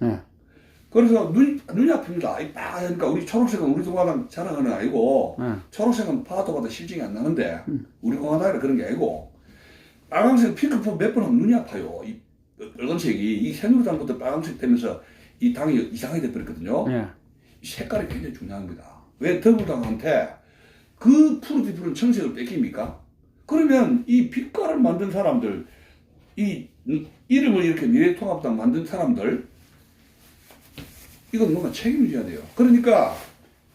그래서 눈이 아픕니다. 이 빨간니까 우리 초록색은 우리 공화당 자랑하는 거 아니고 초록색은 봐도 봐도 실증이 안 나는데 우리 공화당이라 그런 게 아니고 빨간색 핑크폰 몇 번 하면 눈이 아파요. 이 빨간색이 이 새누리당부터 빨간색 되면서 이 당이 이상하게 돼버렸거든요. 이 색깔이 굉장히 중요합니다. 왜 더불어당한테 그 푸르디푸른 청색을 뺏깁니까? 그러면 이 빛깔을 만든 사람들, 이 이름을 이렇게 미래통합당 만든 사람들, 이건 뭔가 책임을 져야 돼요. 그러니까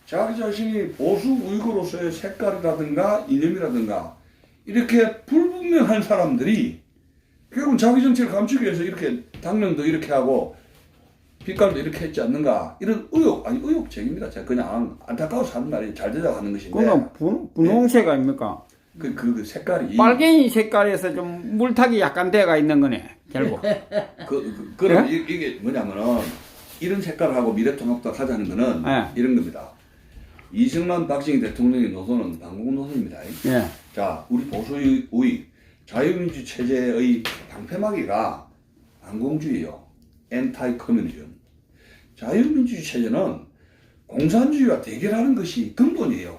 자기 자신이 보수 우익으로서의 색깔이라든가 이념이라든가 이렇게 불분명한 사람들이 결국은 자기 정체를 감추기 위해서 이렇게 당명도 이렇게 하고 빛깔도 이렇게 했지 않는가, 이런 의혹적입니다. 제가 그냥 안타까워서 하는 말이 잘 되자고 하는 것인데. 그건 분홍색 아닙니까? 그 색깔이 빨갱이 색깔에서 좀 물타기 약간 돼가 있는 거네, 결국. 그럼 이게 뭐냐면은 이런 색깔하고 미래통합당 하자는 거는 이런 겁니다. 이승만 박정희 대통령의 노선은 반공 노선입니다. 자, 우리 보수의 우익 자유민주 체제의 방패막이가 반공주의요. 엔타이 커뮤니즘. 자유민주주의 체제는 공산주의와 대결하는 것이 근본이에요.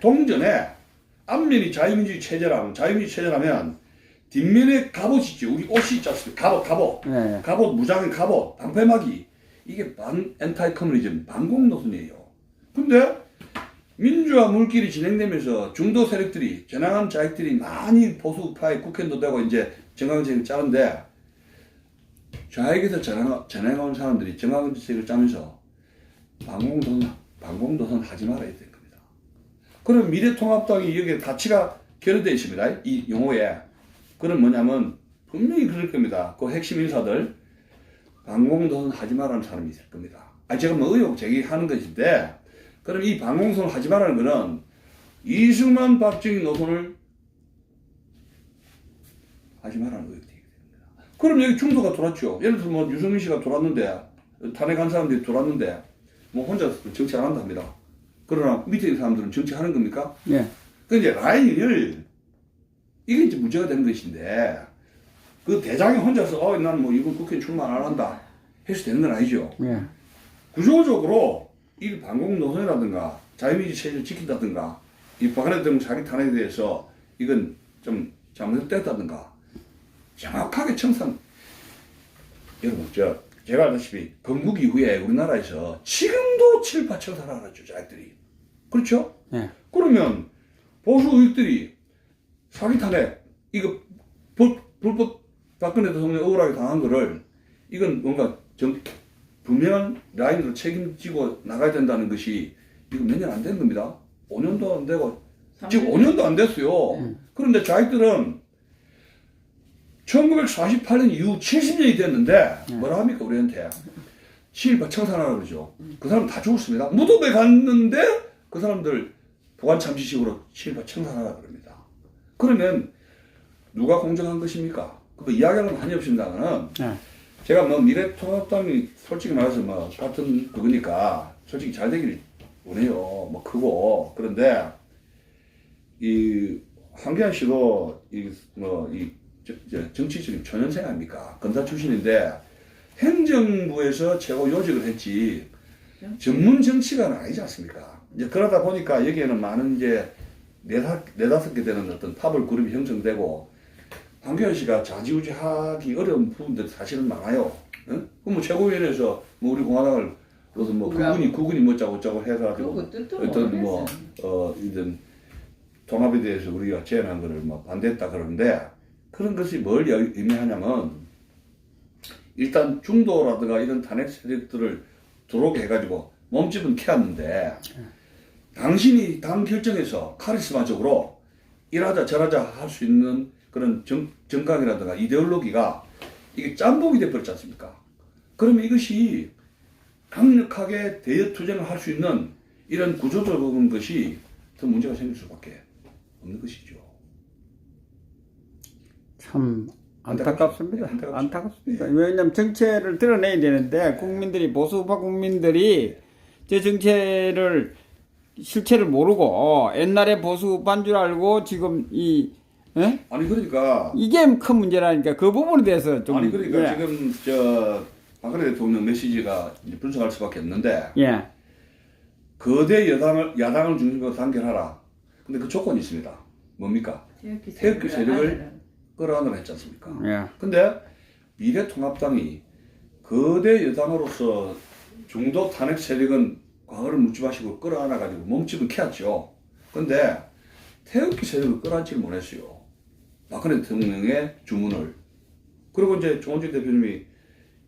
동전에 앞면이 자유민주주의 체제라면 뒷면에 갑옷이 있죠. 우리 옷이 있지 않습니까? 갑옷. 갑옷, 무장의 갑옷, 방패막이. 이게 엔타이 커뮤니즘, 반공 노선이에요. 근데 민주화 물길이 진행되면서 중도 세력들이, 전향한 자익들이 많이 보수파의 국회의원도 되고 이제 정강정책을 짜는데 좌익에서 전향한 사람들이 정강정책을 짜면서 반공노선 하지 말아야 되는 겁니다. 그럼 미래통합당이 여기에 가치가 결여되어 있습니다. 이 용어에. 그건 뭐냐면 분명히 그럴 겁니다. 그 핵심 인사들 반공노선 하지 말라는 사람이 있을 겁니다. 제가 뭐 의혹 제기하는 것인데, 그럼 이 반공노선 하지 말라는 거는 이승만 박정희 노선을 하지 말라는 의혹이 되게 됩니다. 그럼 여기 중도가 돌았죠. 예를 들어 뭐 유승민 씨가 돌았는데, 탄핵한 사람들이 돌았는데 뭐 혼자 정치 안 한다 합니다. 그러나 밑에 있는 사람들은 정치하는 겁니까? 예. 그 이제 라인을, 이게 이제 문제가 되는 것인데, 그 대장이 혼자서 난 뭐 이번 국회에 출마 안 한다 해서 되는 건 아니죠. 예. 구조적으로 이 반공 노선이라든가 자유민주 체제를 지킨다든가 이 박근혜 대통령 자기 탄핵에 대해서 이건 좀 잘못됐다든가 정확하게 청산. 여러분 제가 알다시피 건국 이후에 우리나라에서 지금도 7,8천 살아났죠, 자익들이. 그렇죠? 예. 그러면 보수 의익들이 사기 탄핵, 이거 불법 박근혜 대통령 억울하게 당한 거를, 이건 뭔가 분명한 라인으로 책임지고 나가야 된다는 것이 이거 몇 년 안 된 겁니다. 5년도 안 되고, 지금 5년도 안 됐어요. 그런데 자기들은 1948년 이후 70년이 됐는데 뭐라 합니까, 우리한테? 친일파 청산하라 그러죠. 그 사람 다 죽었습니다. 무덤에 갔는데 그 사람들 보관 참시식으로 친일파 청산하라 그럽니다. 그러면 누가 공정한 것입니까? 그 이야기하는 한이 없습니다만은 제가 뭐 미래통합당이 솔직히 말해서 뭐 같은 그거니까 솔직히 잘 되길 원해요. 뭐 크고. 그런데 이 황교안 씨도 정치적인 초년생 아닙니까? 검사 출신인데 행정부에서 최고 요직을 했지 전문 정치가는 아니지 않습니까? 이제 그러다 보니까 여기에는 많은 이제 네다섯 개 되는 어떤 파벌 그룹이 형성되고, 황교안 씨가 좌지우지하기 어려운 부분들이 사실은 많아요. 응? 그럼 최고위원회에서 뭐 우리 공화당을 무슨 뭐 구군이 뭐짜고 해가지고 어떤 이런 통합에 대해서 우리가 제안한 거를 뭐 반대했다 그러는데, 그런 것이 뭘 의미하냐면 일단 중도라든가 이런 탄핵 세력들을 들어오게 해가지고 몸집은 키웠는데, 당신이 당 결정에서 카리스마적으로 이러자 저러자 할 수 있는 그런 정강이라든가 이데올로기가 이게 짬뽕이 돼버렸지 않습니까? 그러면 이것이 강력하게 대여 투쟁을 할 수 있는 이런 구조적인 것이 더 문제가 생길 수밖에 없는 것이죠. 참 안타깝습니다. 안타깝습니다. 왜냐하면 정체를 드러내야 되는데 국민들이, 보수파 국민들이 제 정체를 실체를 모르고 옛날에 보수파인 줄 알고 지금 아니 그러니까 이게 큰 문제라니까. 그 부분에 대해서 좀. 아니 그러니까 지금 박근혜 대통령 메시지가 이제 분석할 수밖에 없는데, 거대 야당을 중심으로 단결하라. 근데 그 조건이 있습니다. 뭡니까? 태극기 세력을 끌어안으라 했지 않습니까? 근데 미래통합당이 거대 여당으로서 중도 탄핵 세력은 과거를 묻지 마시고 끌어안아가지고 몸집은 키웠죠. 근데 태극기 세력을 끌어안지를 못했어요. 박근혜 대통령의 주문을. 그리고 이제 조원진 대표님이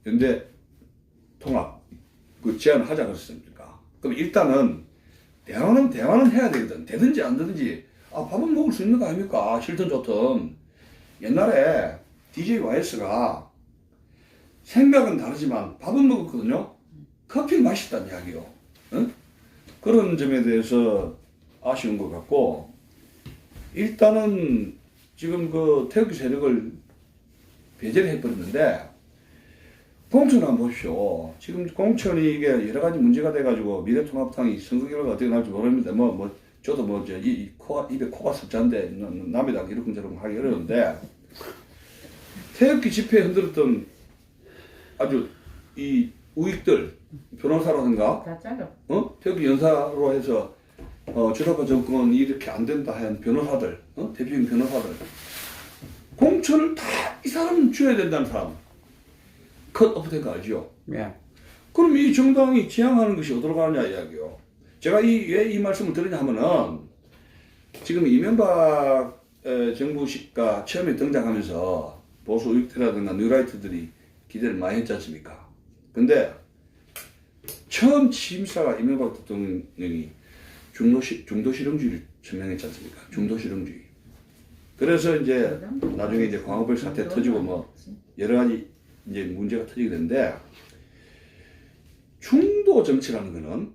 연대 통합 그 제안을 하자 그랬습니까? 그럼 일단은 대화는 해야 되거든. 되든지 안 되든지 밥은 먹을 수 있는 거 아닙니까? 싫든 좋든. 옛날에 DJ YS가 생각은 다르지만 밥은 먹었거든요. 커피 맛있다는 이야기요. 응? 그런 점에 대해서 아쉬운 것 같고, 일단은 지금 그 태극기 세력을 배제를 해버렸는데, 공천 한번 보십시오. 지금 공천이 이게 여러 가지 문제가 돼가지고 미래통합당이 선거 결과가 어떻게 나올지 모릅니다. 저도 입에 코가 습자인데 남의 당 이러쿵저러쿵 하기 어려운데, 태극기 집회에 흔들었던 아주 이 우익들, 변호사라든가, 태극기 연사로 해서 주사파 정권이 이렇게 안 된다 한 변호사들, 대표적인 변호사들, 공천을 다 이 사람은 줘야 된다는 사람, 컷오프 된 거 알죠? 그럼 이 정당이 지향하는 것이 어디로 가느냐 이야기요. 제가 왜 이 말씀을 드리냐 하면은 지금 이명박 정부가 처음에 등장하면서 보수 우익들이라든가 뉴라이트들이 기대를 많이 했지 않습니까? 근데 처음 취임사가 이명박 대통령이 중도실용주의를 천명했지 않습니까? 중도실용주의. 그래서 이제 나중에 이제 광우병 사태 터지고 뭐 여러 가지 이제 문제가 터지게 되는데 중도 정치라는 거는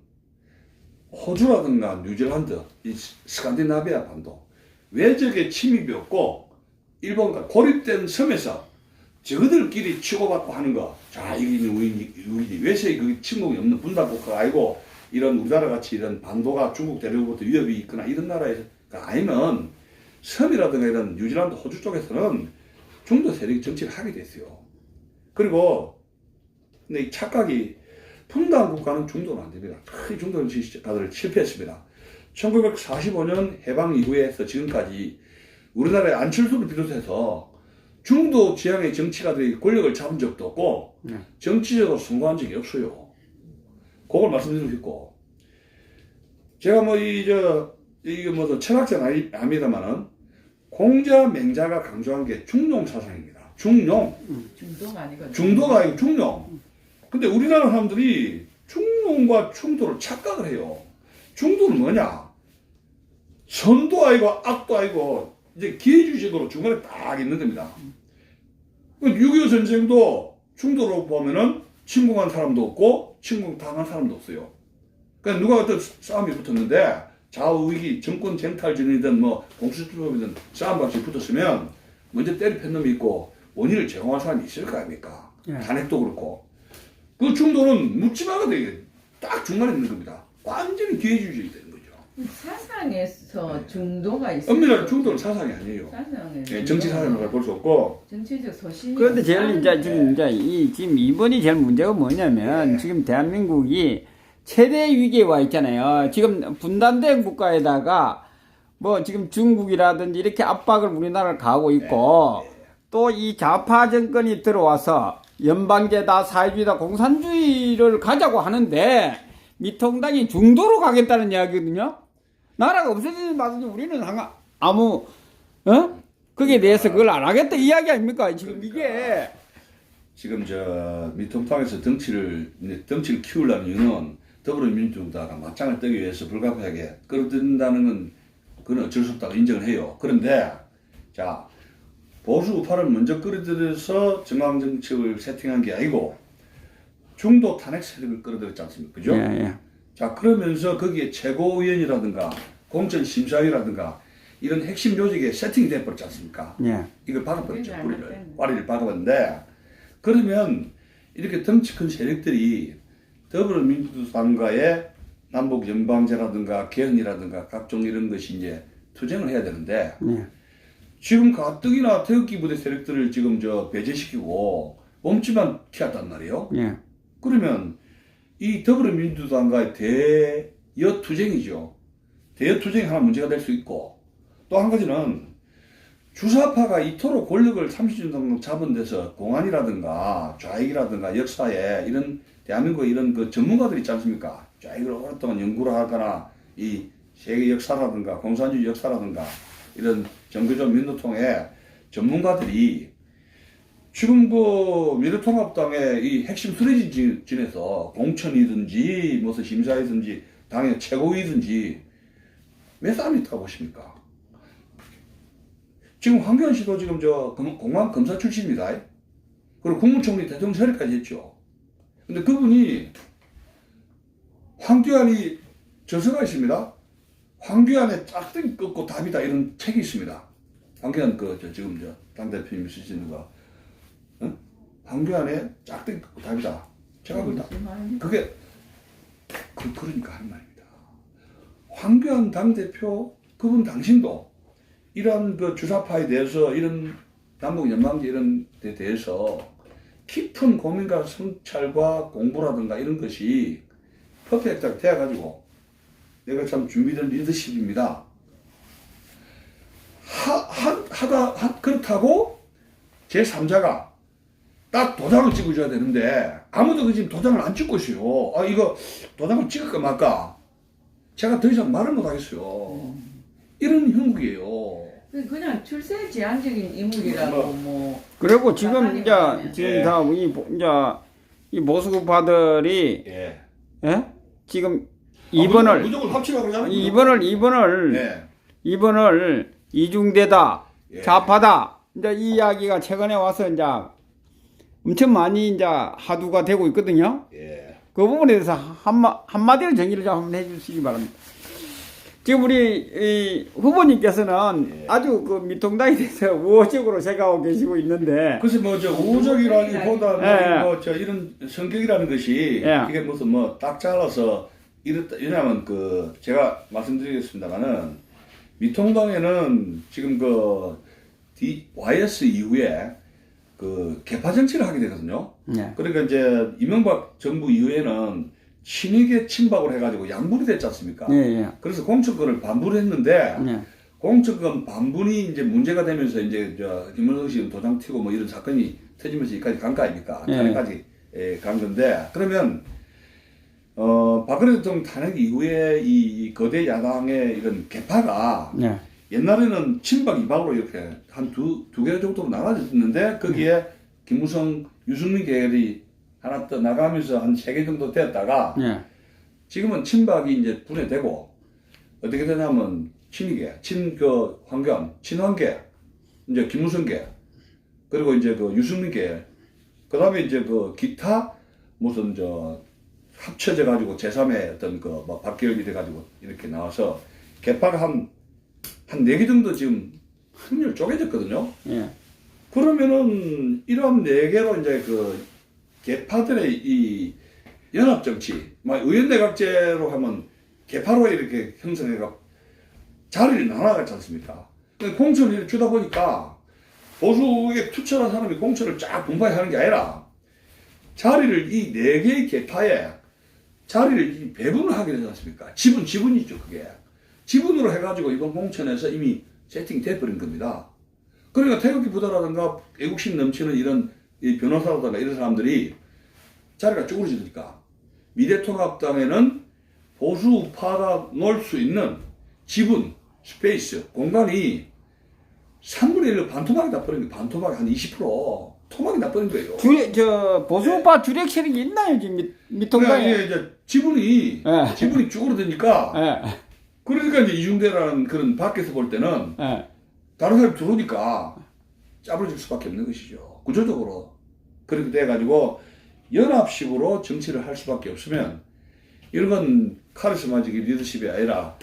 호주라든가 뉴질랜드, 이 스칸디나비아 반도 외적의 침입이 없고 일본과 고립된 섬에서 저들끼리 치고받고 하는 거. 자, 이게 우리 외세의 그 침공이 없는 분단국가가 아니고 이런 우리나라 같이 이런 반도가 중국 대륙으로부터 위협이 있거나 이런 나라가 아니면 섬이라든가 이런 뉴질랜드, 호주 쪽에서는 중도 세력 정치를 하게 됐어요. 그리고 근데 이 착각이 분단 국가는 중도는 안 됩니다. 큰 중도 정치가들을 실패했습니다. 1945년 해방 이후에서 지금까지 우리나라의 안철수를 비롯해서 중도 지향의 정치가들이 권력을 잡은 적도 없고 정치적으로 성공한 적이 없어요. 그걸 말씀드리고 싶고 제가 뭐 이게 뭐 철학자는 아닙니다만은 공자 맹자가 강조한 게 중용 사상입니다. 중용. 중도가 아니고 중도가 아니고 중용. 근데 우리나라 사람들이 중용과 충도를 착각을 해요. 중도는 뭐냐? 선도 아니고 악도 아니고 이제 기회주의적으로 중간에 딱 있는 겁니다. 6.25 전쟁도 중도로 보면은 침공한 사람도 없고 침공당한 사람도 없어요. 그러니까 누가 어떤 싸움이 붙었는데 좌우익이 정권 쟁탈전이든 뭐 공수주법이든 싸움 같이 붙었으면 먼저 때리 팬 놈이 있고 원인을 제공할 사람이 있을 거 아닙니까? 탄핵도 그렇고. 그 중도는 묻지마가 되게 딱 중간에 있는 겁니다. 완전히 기회주의적이 되는 거죠. 사상에서 중도가 있어요. 엄밀한 중도는 사상이 아니에요. 사상에서 정치 사상을 볼 수 없고. 정치적 소신이. 그런데 제일 지금 이번이 제일 문제가 뭐냐면 지금 대한민국이 최대 위기에 와 있잖아요. 지금 분단된 국가에다가 뭐 지금 중국이라든지 이렇게 압박을 우리나라를 가하고 있고 또 이 좌파 정권이 들어와서 연방제다, 사회주의다, 공산주의를 가자고 하는데 미통당이 중도로 가겠다는 이야기거든요. 나라가 없어지는 마든지 우리는 아무 거기에 대해서 그걸 안 하겠다 이 이야기 아닙니까? 지금 이게 지금 미통당에서 덩치를 키우려는 이유는 더불어민주당과 맞짱을 뜨기 위해서 불가피하게 끌어들인다는 건 그건 어쩔 수 없다고 인정을 해요. 그런데 자 보수 우파를 먼저 끌어들여서 정강정책을 세팅한 게 아니고 중도 탄핵 세력을 끌어들였지 않습니까? 그죠? 예. 자 그러면서 거기에 최고위원이라든가 공천심사위라든가 이런 핵심 조직에 세팅이 돼버렸지 않습니까? 예. 이걸 박아버렸죠. 뿌리를 박아봤는데 그러면 이렇게 덩치 큰 세력들이 더불어민주당과의 남북 연방제라든가 개헌이라든가 각종 이런 것이 이제 투쟁을 해야 되는데 지금 가뜩이나 태극기 부대 세력들을 지금 배제시키고 몸집만 키웠단 말이에요. 그러면 이 더불어민주당과의 대여투쟁이죠. 대여투쟁이 하나 문제가 될 수 있고 또 한 가지는 주사파가 이토록 권력을 30년 동안 잡은 데서 공안이라든가 좌익이라든가 역사에 이런 대한민국의 이런 그 전문가들이 있지 않습니까? 좌익을 오랫동안 연구를 하거나 이 세계 역사라든가 공산주의 역사라든가 이런 정교조 민노통의 전문가들이 지금 그 미래통합당의 이 핵심 수레진에서 공천이든지 무슨 심사이든지 당의 최고위든지 왜 싸움이 있다고 보십니까? 지금 황교안 씨도 지금 공안 검사 출신입니다. 그리고 국무총리 대통령 자리까지 했죠. 근데 그분이 황교안이 저서가 있습니다. 황교안의 짝등이 꺾고 답이다 이런 책이 있습니다. 황교안 지금 당대표님이 쓰시는 거. 황교안의 짝등이 꺾고 답이다. 제가 그게 그러니까 하는 말입니다. 황교안 당대표 그분 당신도 이런 주사파에 대해서 이런 남북 연방제 이런 데 대해서 깊은 고민과 성찰과 공부라든가 이런 것이 퍼펙트하게 되어가지고 내가 참 준비된 리더십입니다. 그렇다고 제3자가 딱 도장을 찍어줘야 되는데 아무도 그 지금 도장을 안 찍고 있어요. 아 이거 도장을 찍을까 말까? 제가 더 이상 말을 못 하겠어요. 이런 형국이에요. 그냥 출세 제한적인 인물이라고 뭐. 그리고 지금 이제 예. 다 이 보수파들이 예. 예? 지금 무조건 합치라고 그러잖아요. 이번을 이중대다, 예. 좌파다. 이제 이 이야기가 최근에 와서 이제 엄청 많이 이제 하두가 되고 있거든요. 예. 그 부분에 대해서 한마디로 정리를 좀 한번 해주시기 바랍니다. 지금 우리 이 후보님께서는 예. 아주 그 미통당에 대해서 우호적으로 생각하고 계시고 있는데, 글쎄 뭐저 우호적이라기보다 예. 뭐저 이런 성격이라는 것이 예. 이게 무슨 뭐 딱 잘라서 이렇다 왜냐하면 그 제가 말씀드리겠습니다만은 미통당에는 지금 그 YS 이후에 그 개파 정치를 하게 되거든요. 예. 그러니까 이제 이명박 정부 이후에는 친이계 친박을 해가지고 양분이 됐지 않습니까? 예, 예. 그래서 공천권을 반부를 했는데 예. 공천권 반분이 이제 문제가 되면서 이제 저 김문석 씨 도장 튀고 뭐 이런 사건이 터지면서 여기까지 간 거 아닙니까? 예. 탄핵까지 간 건데 그러면 박근혜 대통령 탄핵 이후에 이 거대 야당의 이런 개파가 예. 옛날에는 친박 이박으로 이렇게 한 두 개 정도로 나눠졌는데 거기에 김무성, 유승민 계열이 하나 더 나가면서 한 3개 정도 되었다가 예. 지금은 친박이 이제 분해되고 어떻게 되냐면 친이계, 황교안, 친환계, 이제 김무성계, 그리고 이제 그 유승민계, 그 다음에 이제 그 기타 무슨 합쳐져 가지고 제3의 어떤 뭐 박계열이 돼 가지고 이렇게 나와서 개파가 한 4개 정도 지금 확률 쪼개졌거든요. 예. 그러면은 이런 4개로 이제 그 개파들의 이 연합 정치, 막 의원내각제로 하면 개파로 이렇게 형성해가 자리를 나눠갔지 않습니까? 공천을 주다 보니까 보수에 투철한 사람이 공천을 쫙 분파하는 게 아니라 자리를 이 4개의 개파에 자리를 배분을 하게 되지 않습니까? 지분이죠, 그게. 지분으로 해가지고 이번 공천에서 이미 세팅이 돼버린 겁니다. 그러니까 태극기 부대라든가 애국심 넘치는 이런 이 변호사라든가 이런 사람들이 자리가 쭈그러지니까 미래통합당에는 보수 우파가 놓을 수 있는 지분, 스페이스, 공간이 3분의 1로 반토막이 나버린 거예요. 반토막이 한 20% 토막이 나버린 거예요. 보수파 주력 세력이 있나요, 지금 미통당에? 그러니까 이제 지분이 쭈그러드니까 예. 그러니까 이제 이중대라는 그런 밖에서 볼 때는 예. 다른 사람이 들어오니까 짜부러질 수밖에 없는 것이죠. 구조적으로. 그렇게 돼가지고 연합식으로 정치를 할 수밖에 없으면 이런 건 카리스마적 리더십이 아니라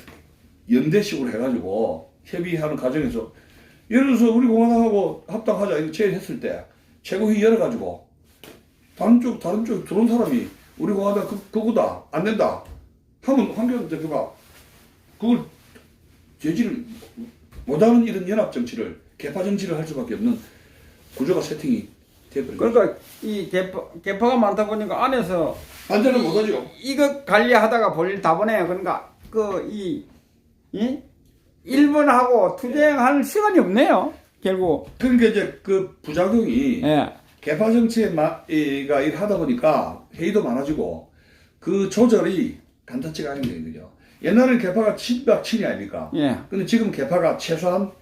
연대식으로 해가지고 협의하는 과정에서 예를 들어서 우리 공화당하고 합당하자 이거 제의했을 때 최고회의 열어가지고 다른 쪽 들어온 사람이 우리 공화당 그거다 안 된다 하면 황교안 대표가 그걸 제지를 못하는 이런 연합 정치를 개파 정치를 할 수밖에 없는 구조가 세팅이 돼버린 거죠. 그러니까 이 개파가 많다 보니까 안에서 반대는 못하죠. 이거 관리하다가 볼일 다 보내요. 그러니까 이 1번하고 투쟁할 시간이 없네요. 결국. 그러니까 이제 그 부작용이 예. 개파 정치가 일하다 보니까 회의도 많아지고 그 조절이 간단치가 않은 거죠. 옛날에는 개파가 친박 친이 아닙니까? 예. 근데 지금 개파가 최소한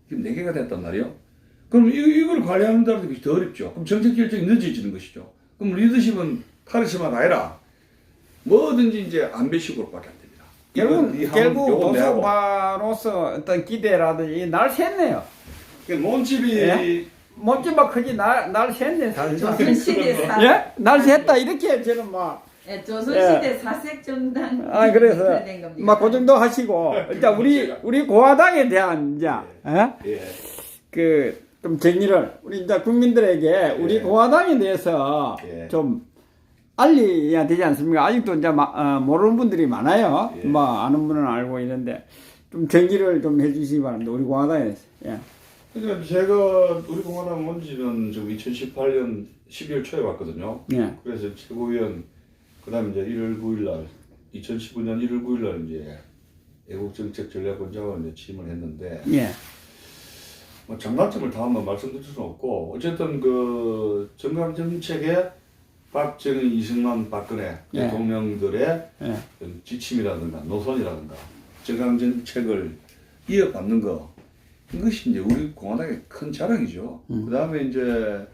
지금 4개가 됐단 말이에요. 그럼 이걸 관리하는 데는 더 어렵죠. 그럼 정책 결정이 늦어지는 것이죠. 그럼 리더십은 카리스마가 아니라 뭐든지 이제 안배식으로밖에 안 됩니다. 결국 보수파로서 어떤 기대라든지 날 샜네요. 몸집이 예? 몸집만 크지 날 샜네. 조선시대 예? 날 샜다 이렇게 저는 막. 예, 조선시대 사색 정당 그래서 막 그 정도 하시고 일단 우리 공화당에 대한 이제 그 좀 정리를 우리 이제 국민들에게 우리 공화당에 대해서 좀 알려야 되지 않습니까? 아직도 이제 모르는 분들이 많아요. 뭐 아는 분은 알고 있는데 좀 정리를 좀 해주시기 바랍니다. 우리 공화당에 대해서. 예. 그러니까 제가 우리 공화당 온 지는 지금 2018년 12월 초에 왔거든요. 예. 그래서 최고위원 그다음에 이제 1월 9일 날 2015년 1월 9일 날 이제 애국정책 전략본장으로 이제 취임을 했는데 예. 뭐 장단점을 다 한번 말씀드릴 수는 없고 어쨌든 그 정강 정책에 박정희, 이승만, 박근혜 예. 대통령들의 예. 지침이라든가 노선이라든가 정강 정책을 이어받는 거 이것이 이제 우리 공화당의 큰 자랑이죠. 그다음에 이제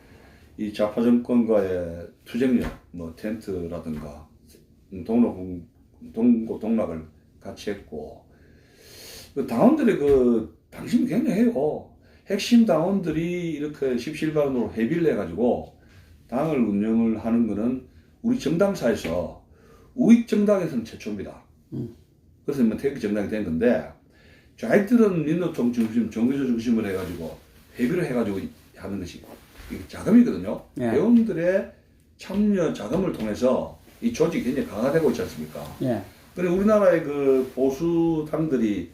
이 좌파 정권과의 투쟁력, 뭐 텐트라든가 동락을 같이 했고 그 당원들의 그 당심이 굉장해요. 핵심 당원들이 이렇게 십시일반으로 회비를 내가지고 당을 운영을 하는 거는 우리 정당사에서 우익 정당에서는 최초입니다. 그래서 뭐 태극기 정당이 된 건데 자기들은 민노총 중심, 정교조 중심을 해가지고 회비를 해가지고 하는 것이 이게 자금이거든요. 예. 회원들의 참여 자금을 통해서 이 조직이 굉장히 강화되고 있지 않습니까? 예. 그런데 우리나라의 그 보수당들이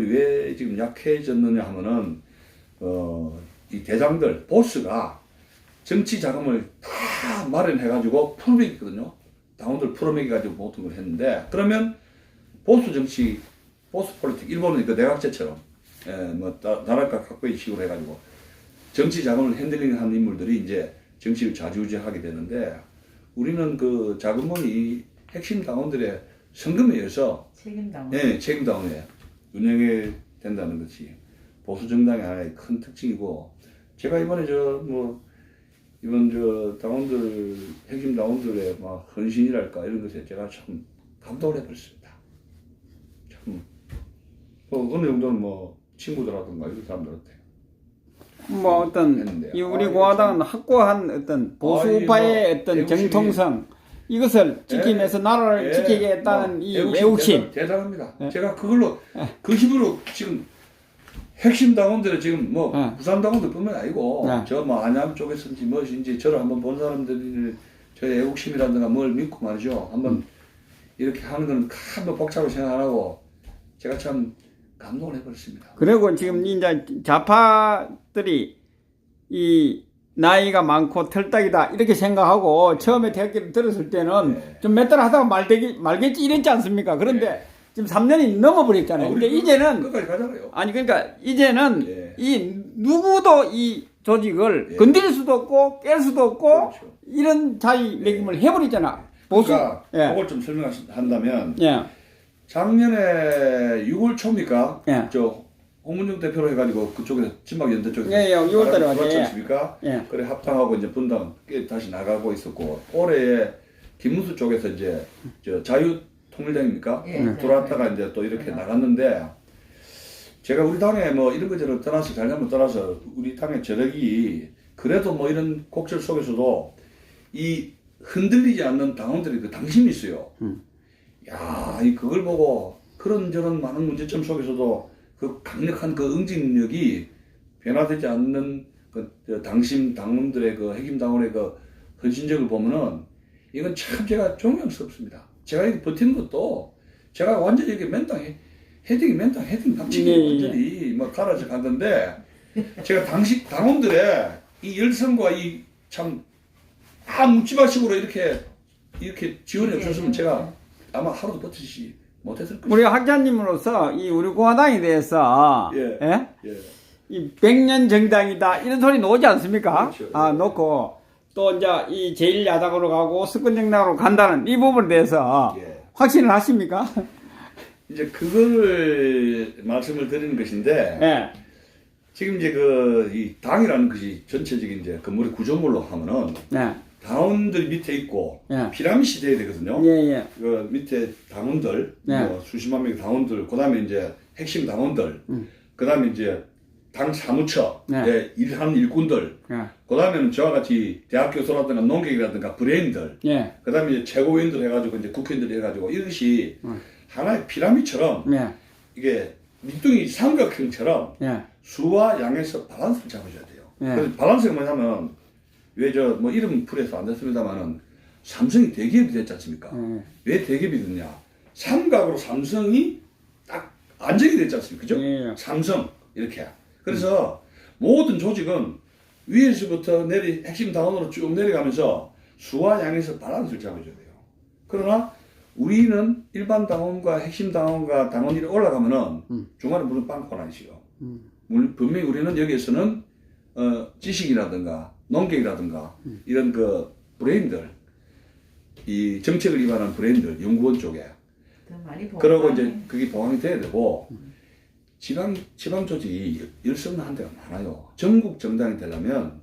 왜 지금 약해졌느냐 하면은 이 대장들 보스가 정치 자금을 다 마련해가지고 풀어먹이거든요. 당원들 풀어먹여가지고 모든 걸 했는데 그러면 보수 정치, 보수 폴리틱, 일본은 그 내각제처럼 뭐 나라가 각고의 식으로 해가지고 정치 자금을 핸들링한 인물들이 이제 정치를 좌지우지하게 되는데 우리는 그 자금원이 핵심 당원들의 성금에 의해서 책임당. 책임당원에 운영이 된다는 것이 보수 정당의 하나의 큰 특징이고 제가 이번에 이번 당원들 핵심 당원들의 막 헌신이랄까 이런 것에 제가 참 감동을 해버렸습니다. 참 어느 정도는 뭐 친구들하든가 이런 사람들한테 뭐 어떤 했는데. 이 우리 공화당은 확고한 어떤 보수파의 어떤 애국심이- 정통성 이것을 지키면서 나라를 지키겠다는 이 애국심. 대단합니다. 예. 제가 그걸로 그 힘으로 지금 핵심 당원들은 지금 뭐 예. 부산 당원들뿐만 아니고 예. 저 뭐 안양 쪽에서인지 무엇인지 저를 한번 본 사람들이 저의 애국심이라든가 뭘 믿고 말이죠. 한번 이렇게 하는 건 한번 복잡하게 생각 안 하고 제가 참 감동을 해버렸습니다. 그리고 지금 이제 좌파들이 이 나이가 많고 털딱이다 이렇게 생각하고 처음에 대학교를 들었을 때는 네. 좀 몇 달 하다가 말겠지 이랬지 않습니까? 그런데 지금 3년이 넘어버렸잖아요. 근데 이제는 끝까지 가잖아요. 아니 그러니까 이제는 예. 이 누구도 이 조직을 예. 건드릴 수도 없고 깰 수도 없고 그렇죠. 이런 자기매김을 해버리잖아. 보수. 그러니까 예. 그걸 좀 설명한다면 예. 작년에 6월 초입니까? 예. 저 홍문정 대표로 해가지고 그쪽에서 진박연대 쪽에서 예, 예, 6월 달에 그렇지 왔지. 않습니까? 예. 그래 합당하고 이제 분당 다시 나가고 있었고 올해에 김문수 쪽에서 이제 저 자유통일당입니까? 예. 돌아왔다가 이제 또 이렇게 나갔는데 제가 우리 당에 뭐 이런 것저런 떠나서 잘잘못 떠나서 우리 당의 저력이 그래도 뭐 이런 곡절 속에서도 이 흔들리지 않는 당원들이 그 당심이 있어요. 야, 그걸 보고 그런저런 많은 문제점 속에서도 그 강력한 그 응징력이 변화되지 않는 그 당심 당원들의 그 핵심 당원의 그 헌신력을 보면은 이건 참 제가 존경스럽습니다. 제가 이렇게 버티는 것도 제가 완전히 이렇게 헤딩 박치기 예, 예. 완전히 뭐 갈아져 갔는데 제가 당원들의 이 열성과 이 참 묵지마식으로 이렇게 지원이 없었으면 제가 아마 하루도 버티지 못했을 것입니다. 우리 학자님으로서 이 우리 공화당에 대해서 예. 예? 예. 이 100년 정당이다 이런 소리 나오지 않습니까? 그렇죠. 아 놓고 또 이제 이 제1야당으로 가고 수권정당으로 간다는 이 부분에 대해서 예. 확신을 하십니까? 이제 그걸 말씀을 드리는 것인데 예. 지금 이제 이 당이라는 것이 전체적인 이제 건물의 구조물로 하면은 예. 당원들 밑에 있고 예. 피라미드 돼야 되거든요. 예, 예. 그 밑에 당원들, 네. 뭐 수십만 명의 당원들, 그다음에 이제 핵심 당원들, 그다음에 이제 당 사무처, 네. 예, 일하는 일꾼들, 예. 그다음에는 저와 같이 대학 교수라든가 농객이라든가 브레인들, 예. 그다음에 이제 최고위원들 해가지고 이제 국회의원들 해가지고 이것이 하나의 피라미드처럼 예. 이게 밑둥이 삼각형처럼 예. 수와 양에서 밸런스를 잡아줘야 돼요. 예. 그래서 밸런스가 뭐냐면 왜 뭐 이름 풀에서 안 됐습니다만은 삼성이 대기업이 됐지 않습니까? 왜 대기업이 됐냐? 삼각으로 삼성이 딱 안정이 됐지 않습니까? 그죠? 예. 삼성 이렇게. 그래서 모든 조직은 위에서부터 핵심 당원으로 쭉 내려가면서 수와 양에서 밸런스를 잡아줘야 돼요. 그러나 우리는 일반 당원과 핵심 당원과 당원이 올라가면은 중간에 무슨 빵꾸가 나시요. 분명히 우리는 여기에서는 지식이라든가 농객이라든가 이런 그 브레인들, 이 정책을 위반한 브레인들, 연구원 쪽에 더 많이 그러고 이제 그게 보강이 돼야 되고 지방 조직이 열성난 데가 많아요. 전국 정당이 되려면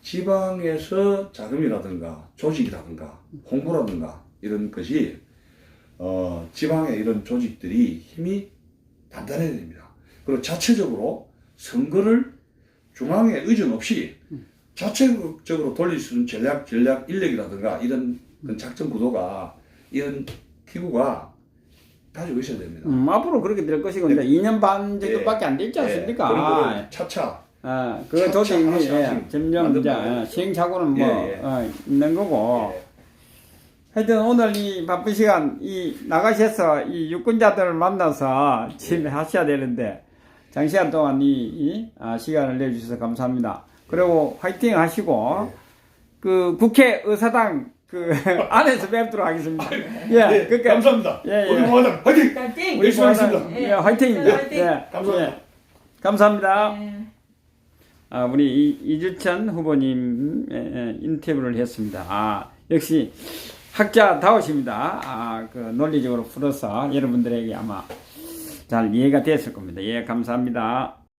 지방에서 자금이라든가 조직이라든가 홍보라든가 이런 것이 지방의 이런 조직들이 힘이 단단해야 됩니다. 그리고 자체적으로 선거를 중앙에 의존 없이 자체적으로 돌릴 수 있는 전략 인력이라든가 이런 그 작전 구도가 이런 기구가 가지고 있어야 됩니다. 앞으로 그렇게 될 것이고 이제 2년 반 정도밖에 안 됐지 않습니까? 그리고 차차 그 조직이 하나씩 점점 이제 만들면 시행착오는 뭐 있는 거고. 예. 하여튼 오늘 이 바쁜 시간 이 나가셔서 이 유권자들을 만나서 집에 하셔야 되는데 장시간 동안 시간을 내주셔서 감사합니다. 그리고 화이팅 하시고 그 국회의사당 그 안에서 뵙도록 하겠습니다. 그러니까 감사합니다. 우리 부화장 화이팅! 파이팅! 우리 열심히 하겠습니다. 화이팅입니다. 화이팅! 감사합니다. 감사합니다. 네. 우리 이주천 후보님 인터뷰를 했습니다. 역시 학자다우십니다. 그 논리적으로 풀어서 여러분들에게 아마 잘 이해가 됐을 겁니다. 예, 감사합니다.